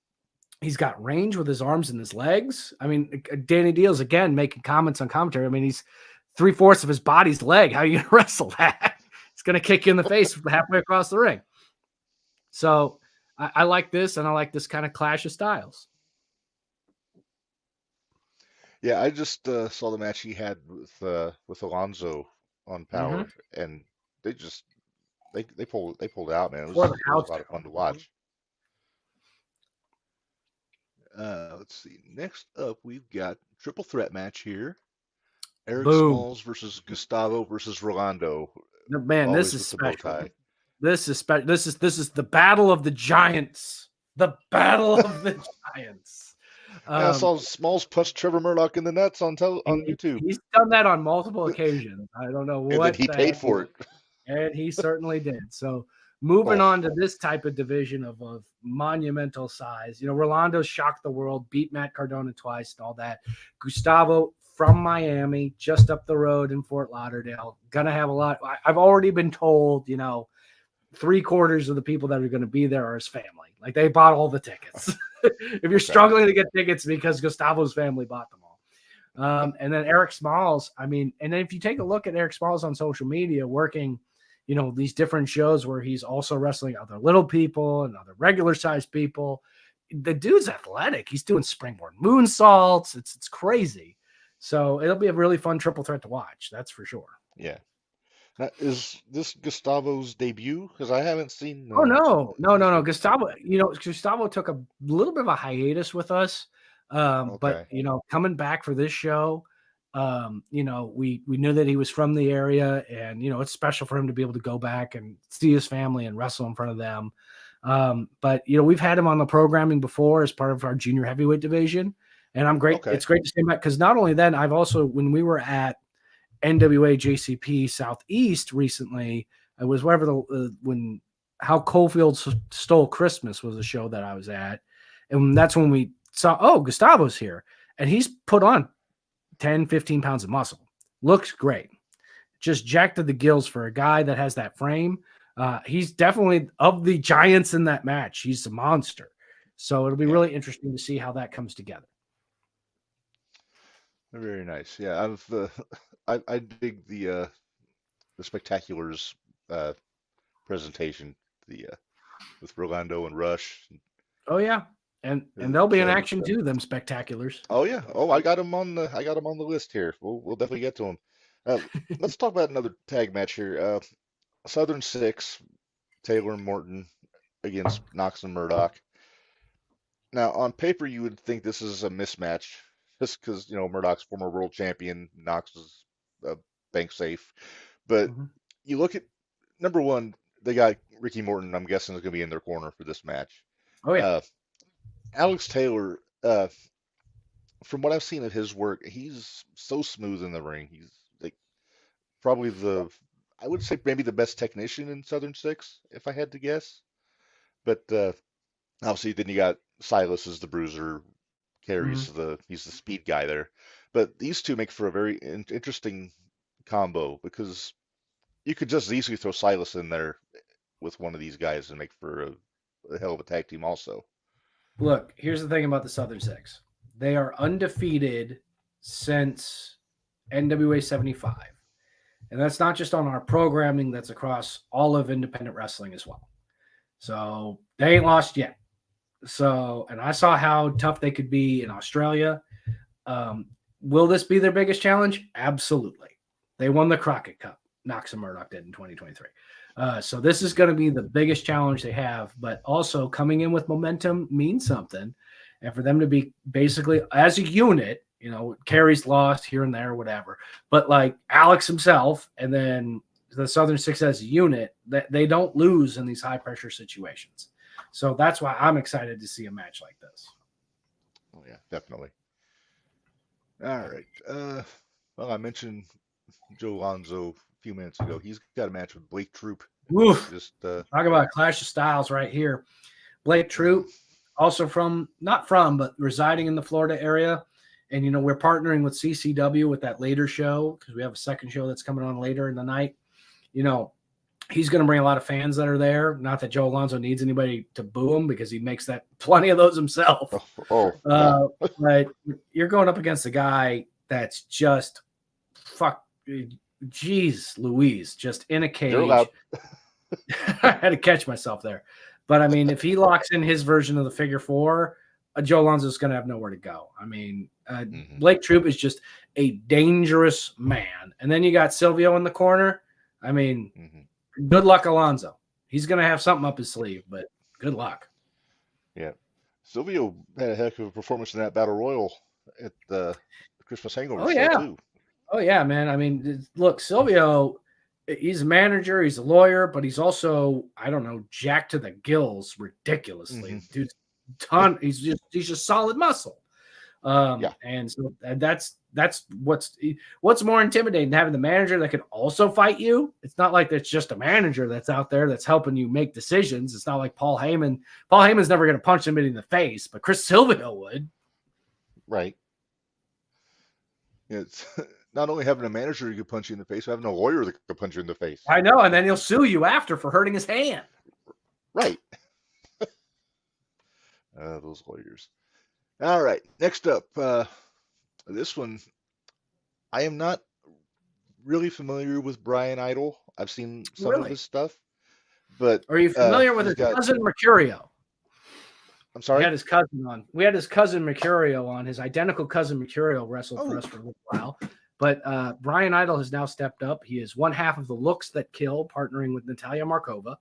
He's got range with his arms and his legs. I mean, Danny Deals again making comments on commentary. I mean, he's 3/4 of his body's leg. How are you gonna wrestle that? He's gonna kick you in the face halfway across the ring. So I like this, and I like this kind of clash of styles. Yeah, I just saw the match he had with Alonzo on Mm-hmm. Power, and they just they pulled out, man. For the It was house a lot of show. fun to watch. Let's see. Next up, we've got triple threat match here. Eric Boom. Smalls versus Gustavo versus Rolando. Man, this Always is with the bow special. tie. This is special. This is the battle of the giants. The battle of the giants. I saw Smalls punch Trevor Murdoch in the nuts on YouTube, He's done that on multiple occasions. I don't know and then what he the paid heck for it. and he certainly did. So moving Oh, on to this type of division of monumental size, Rolando shocked the world, beat Matt Cardona twice and all that. Gustavo from Miami, just up the road in Fort Lauderdale, gonna have a lot. I've already been told, 3/4 of the people that are going to be there are his family. Like, they bought all the tickets. If you're okay. struggling to get tickets, because Gustavo's family bought them all. And then Eric Smalls, and then if you take a look at Eric Smalls on social media, working, these different shows where he's also wrestling other little people and other regular sized people. The dude's athletic. He's doing springboard moonsaults. It's crazy. So it'll be a really fun triple threat to watch. That's for sure. Yeah. Now, is this Gustavo's debut? Because I haven't seen. Oh no. Gustavo took a little bit of a hiatus with us. But Okay. coming back for this show, we knew that he was from the area, and it's special for him to be able to go back and see his family and wrestle in front of them. But we've had him on the programming before as part of our junior heavyweight division, and I'm great. Okay. It's great to see him back, because not only then, I've also, when we were at NWA JCP Southeast recently, it was when How Cofield Stole Christmas was a show that I was at, and that's when we saw, Gustavo's here, and he's put on 10, 15 pounds of muscle. Looks great. Just jacked to the gills for a guy that has that frame. He's definitely, of the giants in that match, he's a monster. So it'll be really interesting to see how that comes together. Very nice. Yeah, I dig the Spectacular's presentation, with Rolando and Rush. Oh yeah, and they'll be in action too. Them Spectaculars. Oh yeah. Oh, I got him on the list here. We'll definitely get to him. Let's talk about another tag match here. Southern Six, Taylor and Morton against Knox and Murdoch. Now, on paper, you would think this is a mismatch. just because Murdoch's former world champion, Knox is bank safe. But Mhm. you look at number one, they got Ricky Morton. I'm guessing is going to be in their corner for this match. Oh yeah. Uh, Alex Taylor, from what I've seen of his work, he's so smooth in the ring. He's like probably I would say maybe the best technician in Southern Six, if I had to guess. But obviously, then you got Silas as the bruiser, Mhm. he's the speed guy there. But these two make for a very interesting combo because you could just as easily throw Silas in there with one of these guys and make for a hell of a tag team also. Look, here's the thing about the Southern Six. They are undefeated since NWA 75. And that's not just on our programming, that's across all of independent wrestling as well. So they ain't lost yet. So, and I saw how tough they could be in Australia. Will this be their biggest challenge? Absolutely. They won the Crockett Cup. Knox and Murdoch did in 2023. So this is going to be the biggest challenge they have, but also coming in with momentum means something. And for them to be basically as a unit, Carrie's lost here and there, whatever. But like Alex himself and then the Southern Six as a unit, that they don't lose in these high pressure situations. So that's why I'm excited to see a match like this. Oh yeah, definitely. All right. Well, I mentioned Joe Lonzo a few minutes ago. He's got a match with Blake Troop. Oof. Just Talk about a clash of styles right here. Blake Troop, also but residing in the Florida area. And, we're partnering with CCW with that later show because we have a second show that's coming on later in the night. He's going to bring a lot of fans that are there. Not that Joe Alonzo needs anybody to boo him because he makes plenty of those himself. But you're going up against a guy that's just geez Louise, just in a cage. You're allowed. I had to catch myself there. But I mean, if he locks in his version of the figure four, Joe Alonzo is going to have nowhere to go. I mean, Blake Troop is just a dangerous man. And then you got Silvio in the corner. I mean, good luck, Alonzo. He's going to have something up his sleeve, but good luck. Yeah. Silvio had a heck of a performance in that Battle Royal at the Christmas Hangover show, too. Oh, yeah, man. I mean, look, Silvio, he's a manager, he's a lawyer, but he's also, I don't know, jacked to the gills ridiculously. Dude's he's just solid muscle. And so that's what's more intimidating, having the manager that can also fight you. It's not like there's just a manager that's out there that's helping you make decisions. It's not like Paul Heyman. Paul Heyman's never going to punch somebody in the face, but Chris Silvio would. Right. It's not only having a manager who could punch you in the face, but having a lawyer that could punch you in the face. I know, and then he'll sue you after for hurting his hand. Right. Those lawyers. All right. Next up, this one, I am not really familiar with Brian Idol. I've seen some of his stuff, but are you familiar with his cousin Mercurio? I'm sorry. We had his cousin on. We had his cousin Mercurio on. His identical cousin Mercurio wrestled for us for a little while. But Brian Idol has now stepped up. He is one half of the Looks That Kill, partnering with Natalia Markova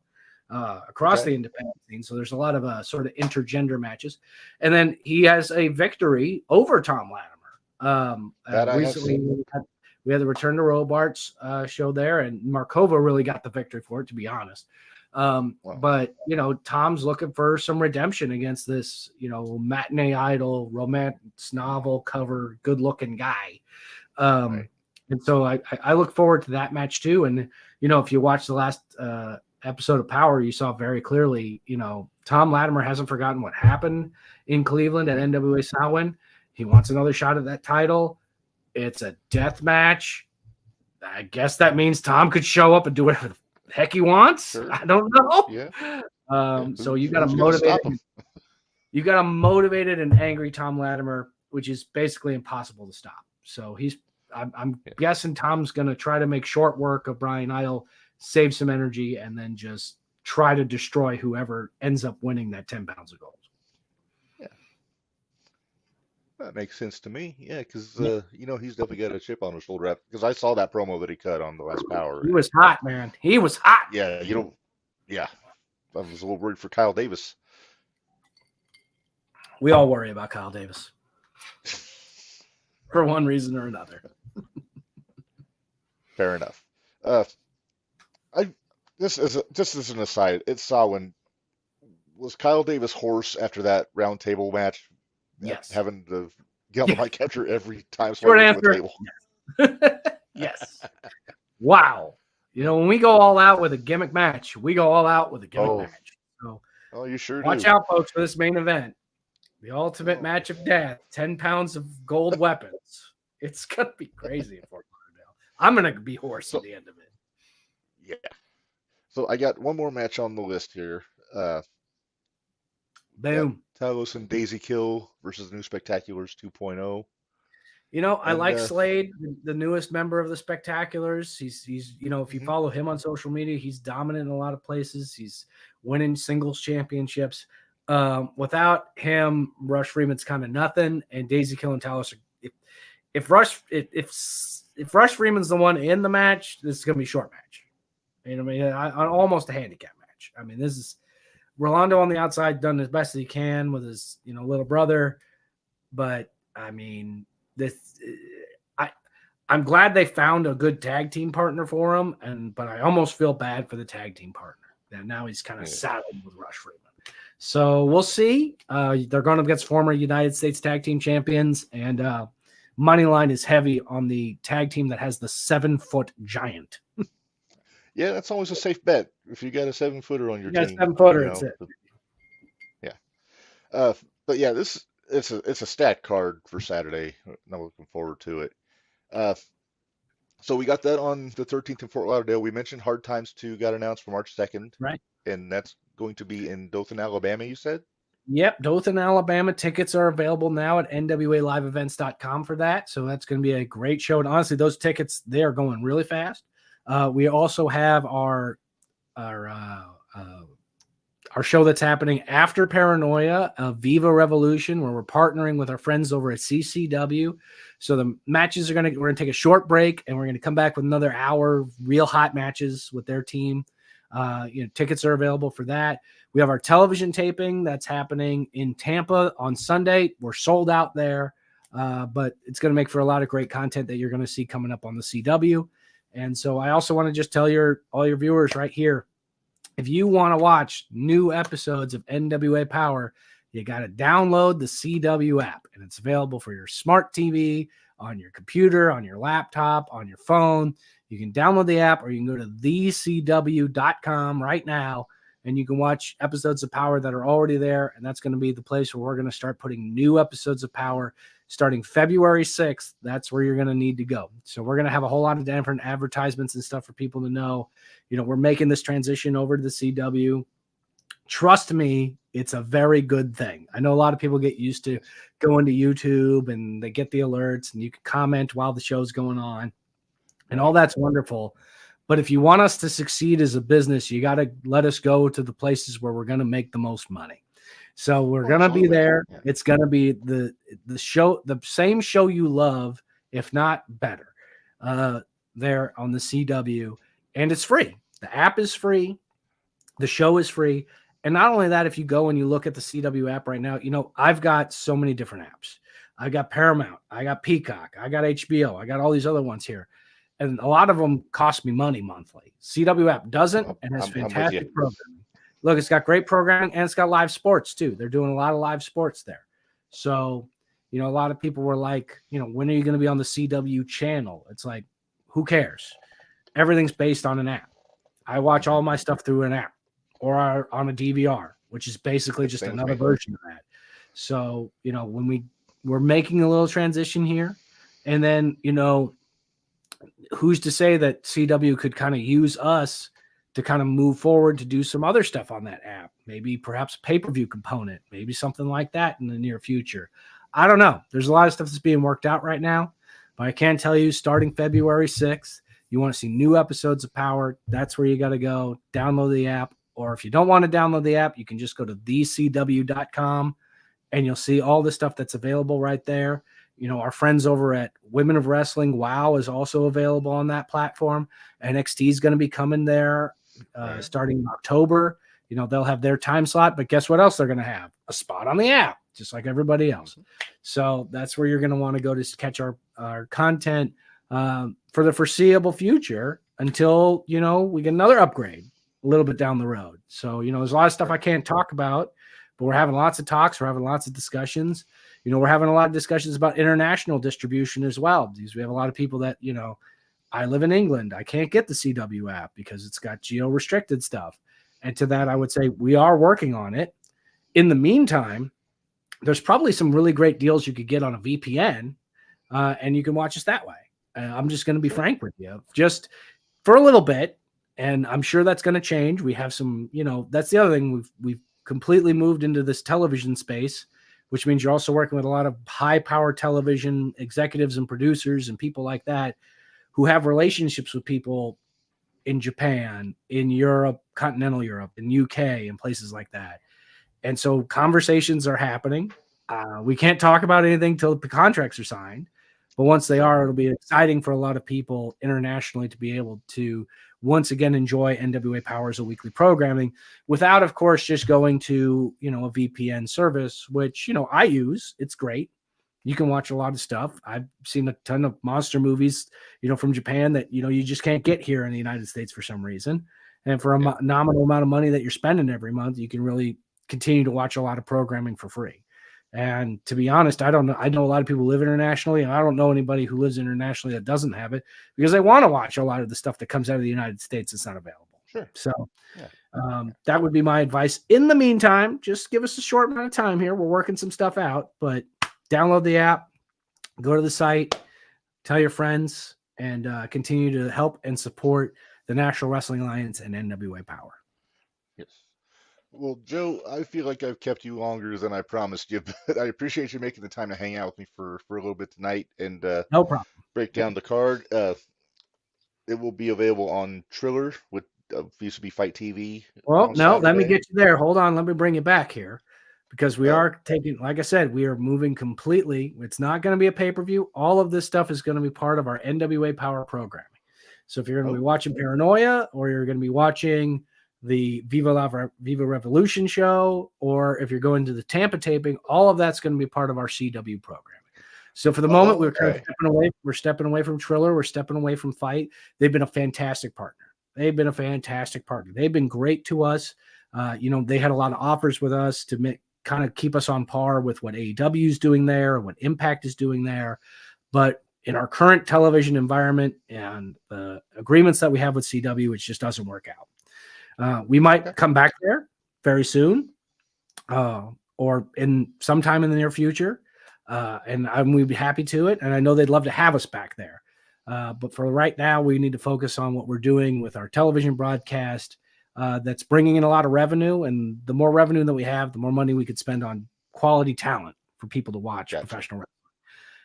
across the independent scene. So there's a lot of sort of intergender matches. And then he has a victory over Tom Latimer. Recently, we had the Return to Robarts show there, and Markova really got the victory for it, to be honest. But Tom's looking for some redemption against this matinee idol romance novel cover good looking guy, and so I look forward to that match too. And if you watch the last episode of Power, you saw very clearly Tom Latimer hasn't forgotten what happened in Cleveland at NWA Samhain. He wants another shot at that title. It's a death match. I guess that means Tom could show up and do whatever the heck he wants. Sure. I don't know. Yeah. So you got a motivated and angry Tom Latimer, which is basically impossible to stop. So I'm guessing Tom's going to try to make short work of Brian Idol, save some energy, and then just try to destroy whoever ends up winning that 10 pounds of gold. Yeah. That makes sense to me. Yeah, because he's definitely got a chip on his shoulder. Because I saw that promo that he cut on the last Power. He was hot, man. He was hot. Yeah, I was a little worried for Kyle Davis. We all worry about Kyle Davis. for one reason or another. Fair enough. I just as an aside, was Kyle Davis hoarse after that round table match, Yes. having to get on the mic after every time Short somebody went to the answer. table? Yes. Wow. When we go all out with a gimmick match, we go all out with a gimmick match. So you sure watch do. out, folks, for this main event. The ultimate match of death, 10 pounds of gold weapons. It's going to be crazy in Fort Lauderdale. I'm going to be hoarse at the end of it. Yeah. So I got one more match on the list here. Boom. Talos and Daisy Kill versus the New Spectaculars 2.0. I like Slade, the newest member of the Spectaculars. He's if you follow him on social media, he's dominant in a lot of places. He's winning singles championships. Without him, Rush Freeman's kind of nothing. And Daisy Kill and Talos, if Rush Freeman's the one in the match, this is going to be a short match. Almost a handicap match. This is Rolando on the outside done as best as he can with his little brother, but I'm glad they found a good tag team partner for him, but I almost feel bad for the tag team partner that now he's kind of saddled with Rush Freeman. So we'll see. They're going up against former United States tag team champions, and money line is heavy on the tag team that has the 7-foot giant. Yeah, that's always a safe bet if you got a 7-footer on your team. 7-footer, that's it. Yeah. But yeah, it's a stat card for Saturday. I'm looking forward to it. So we got that on the 13th in Fort Lauderdale. We mentioned Hard Times 2 got announced for March 2nd. Right. And that's going to be in Dothan, Alabama, you said? Yep, Dothan, Alabama. Tickets are available now at nwaliveevents.com for that. So that's going to be a great show. And honestly, those tickets, they are going really fast. We also have our show that's happening after Paranoia, Viva Revolution, where we're partnering with our friends over at CCW. So the matches we're going to take a short break, and we're going to come back with another hour of real hot matches with their team. Tickets are available for that. We have our television taping that's happening in Tampa on Sunday. We're sold out there, but it's going to make for a lot of great content that you're going to see coming up on the CW. And so I also want to just tell all your viewers right here, if you want to watch new episodes of NWA Power, you got to download the CW app, and it's available for your smart TV, on your computer, on your laptop, on your phone. You can download the app, or you can go to thecw.com right now, and you can watch episodes of Power that are already there. And that's going to be the place where we're going to start putting new episodes of Power starting February 6th. That's where you're going to need to go. So we're going to have a whole lot of different advertisements and stuff for people to know, we're making this transition over to the CW. Trust me, it's a very good thing. I know a lot of people get used to going to YouTube and they get the alerts and you can comment while the show's going on, and all that's wonderful. But if you want us to succeed as a business, you got to let us go to the places where we're going to make the most money. So we're going to be there. Yeah. It's going to be the show, the same show you love, if not better, there on the CW. And it's free. The app is free. The show is free. And not only that, if you go and you look at the CW app right now, I've got so many different apps. I got Paramount. I got Peacock. I got HBO. I got all these other ones here. And a lot of them cost me money monthly. CW app doesn't, and has fantastic programming. Look, it's got great programming, and it's got live sports too. They're doing a lot of live sports there. So, a lot of people were like, when are you going to be on the CW channel? It's like, who cares? Everything's based on an app. I watch all my stuff through an app or on a DVR, which is basically just another version of that. So, when we're making a little transition here, and then, who's to say that CW could kind of use us to kind of move forward to do some other stuff on that app, maybe perhaps a pay-per-view component, maybe something like that in the near future. I don't know. There's a lot of stuff that's being worked out right now, but I can tell you starting February 6th, you want to see new episodes of Power, that's where you got to go. Download the app, or if you don't want to download the app, you can just go to thecw.com and you'll see all the stuff that's available right there. Our friends over at Women of Wrestling, WOW, is also available on that platform. NXT is going to be coming there starting in October. They'll have their time slot, but guess what else they're going to have? A spot on the app, just like everybody else. So that's where you're going to want to go to catch our our content for the foreseeable future until, we get another upgrade a little bit down the road. So, there's a lot of stuff I can't talk about, but we're having lots of talks. We're having lots of discussions. We're having a lot of discussions about international distribution as well, because we have a lot of people that, I live in England. I can't get the CW app because it's got geo-restricted stuff. And to that, I would say we are working on it. In the meantime, there's probably some really great deals you could get on a VPN, and you can watch us that way. I'm just going to be frank with you, just for a little bit, and I'm sure that's going to change. We have some, that's the other thing. We've completely moved into this television space, which means you're also working with a lot of high-power television executives and producers and people like that who have relationships with people in Japan, in Europe, continental Europe, in UK, and places like that. And so conversations are happening. We can't talk about anything till the contracts are signed, but once they are, it'll be exciting for a lot of people internationally to be able to once again enjoy NWA Power as a weekly programming without, of course, just going to, a VPN service, which, I use. It's great. You can watch a lot of stuff. I've seen a ton of monster movies, from Japan that, you just can't get here in the United States for some reason. And for a nominal amount of money that you're spending every month, you can really continue to watch a lot of programming for free. And to be honest, I don't know. I know a lot of people live internationally, and I don't know anybody who lives internationally that doesn't have it because they want to watch a lot of the stuff that comes out of the United States that's not available. Sure. So that would be my advice. In the meantime, just give us a short amount of time here. We're working some stuff out, but download the app, go to the site, tell your friends, and continue to help and support the National Wrestling Alliance and NWA Power. Yes. Well, Joe, I feel like I've kept you longer than I promised you, but I appreciate you making the time to hang out with me for a little bit tonight and no problem. Break down the card. It will be available on Triller, with used to be Fight TV. Well, no, let me get you there. Hold on. Let me bring you back here because we are taking, like I said, we are moving completely. It's not going to be a pay-per-view. All of this stuff is going to be part of our NWA Power programming. So if you're going to be watching Paranoia, or you're going to be watching the Viva Revolution show, or if you're going to the Tampa taping, all of that's going to be part of our CW programming. So for the moment, we're kind of stepping away. We're stepping away from Triller. We're stepping away from Fight. They've been a fantastic partner. They've been great to us. They had a lot of offers with us to kind of keep us on par with what AEW is doing there, what Impact is doing there. But in our current television environment and the agreements that we have with CW, it just doesn't work out. We might come back there very soon, or in sometime in the near future. And we'd be happy to it. And I know they'd love to have us back there. But for right now, we need to focus on what we're doing with our television broadcast that's bringing in a lot of revenue. And the more revenue that we have, the more money we could spend on quality talent for people to watch professional wrestling.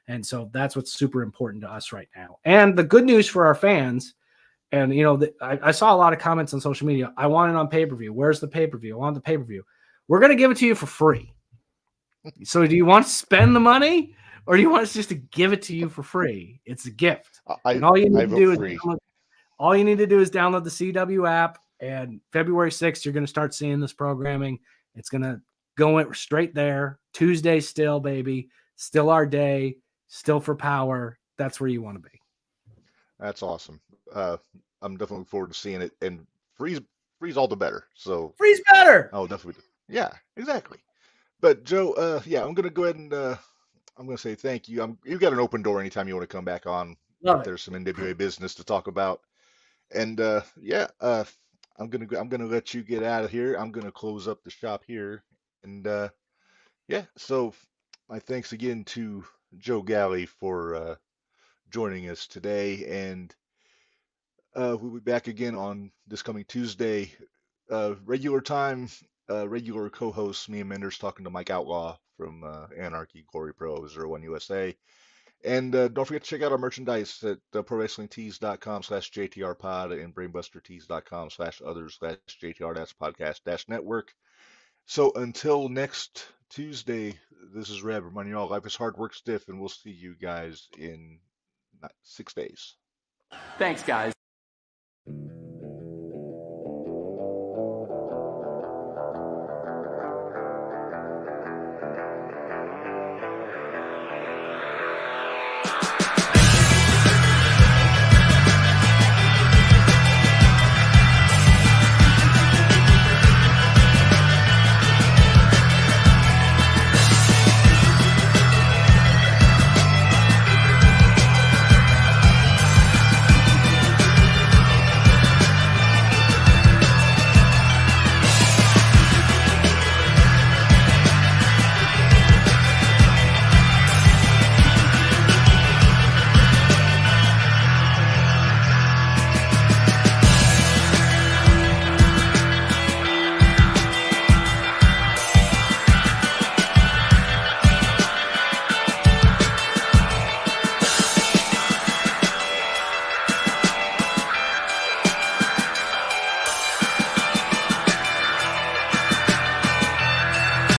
And so that's what's super important to us right now. And the good news for our fans, and I saw a lot of comments on social media. I want it on pay-per-view. Where's the pay-per-view? I want the pay-per-view. We're going to give it to you for free. So do you want to spend the money, or do you want us just to give it to you for free? It's a gift. And all you need to do is download the CW app, and February 6th, you're going to start seeing this programming. It's going to go straight there. Tuesday still, baby. Still our day. Still for Power. That's where you want to be. That's awesome. I'm definitely looking forward to seeing it. And free's all the better. So free's better. Oh, definitely. Yeah, exactly. But Joe, I'm going to go ahead and I'm going to say thank you. You've got an open door anytime you want to come back on. There's some NWA business to talk about. And I'm going to let you get out of here. I'm going to close up the shop here. And so my thanks again to Joe Galli for joining us today. And we'll be back again on this coming Tuesday, regular time. Regular co-host, me and Menders, talking to Mike Outlaw from Anarchy Glory Pro 01 USA. And don't forget to check out our merchandise at ProWrestlingTees.com/JTR Pod and BrainbusterTees.com/others/JTR. That's podcast-network. So until next Tuesday, this is Reb reminding you all, life is hard, work stiff, and we'll see you guys in 6 days. Thanks, guys.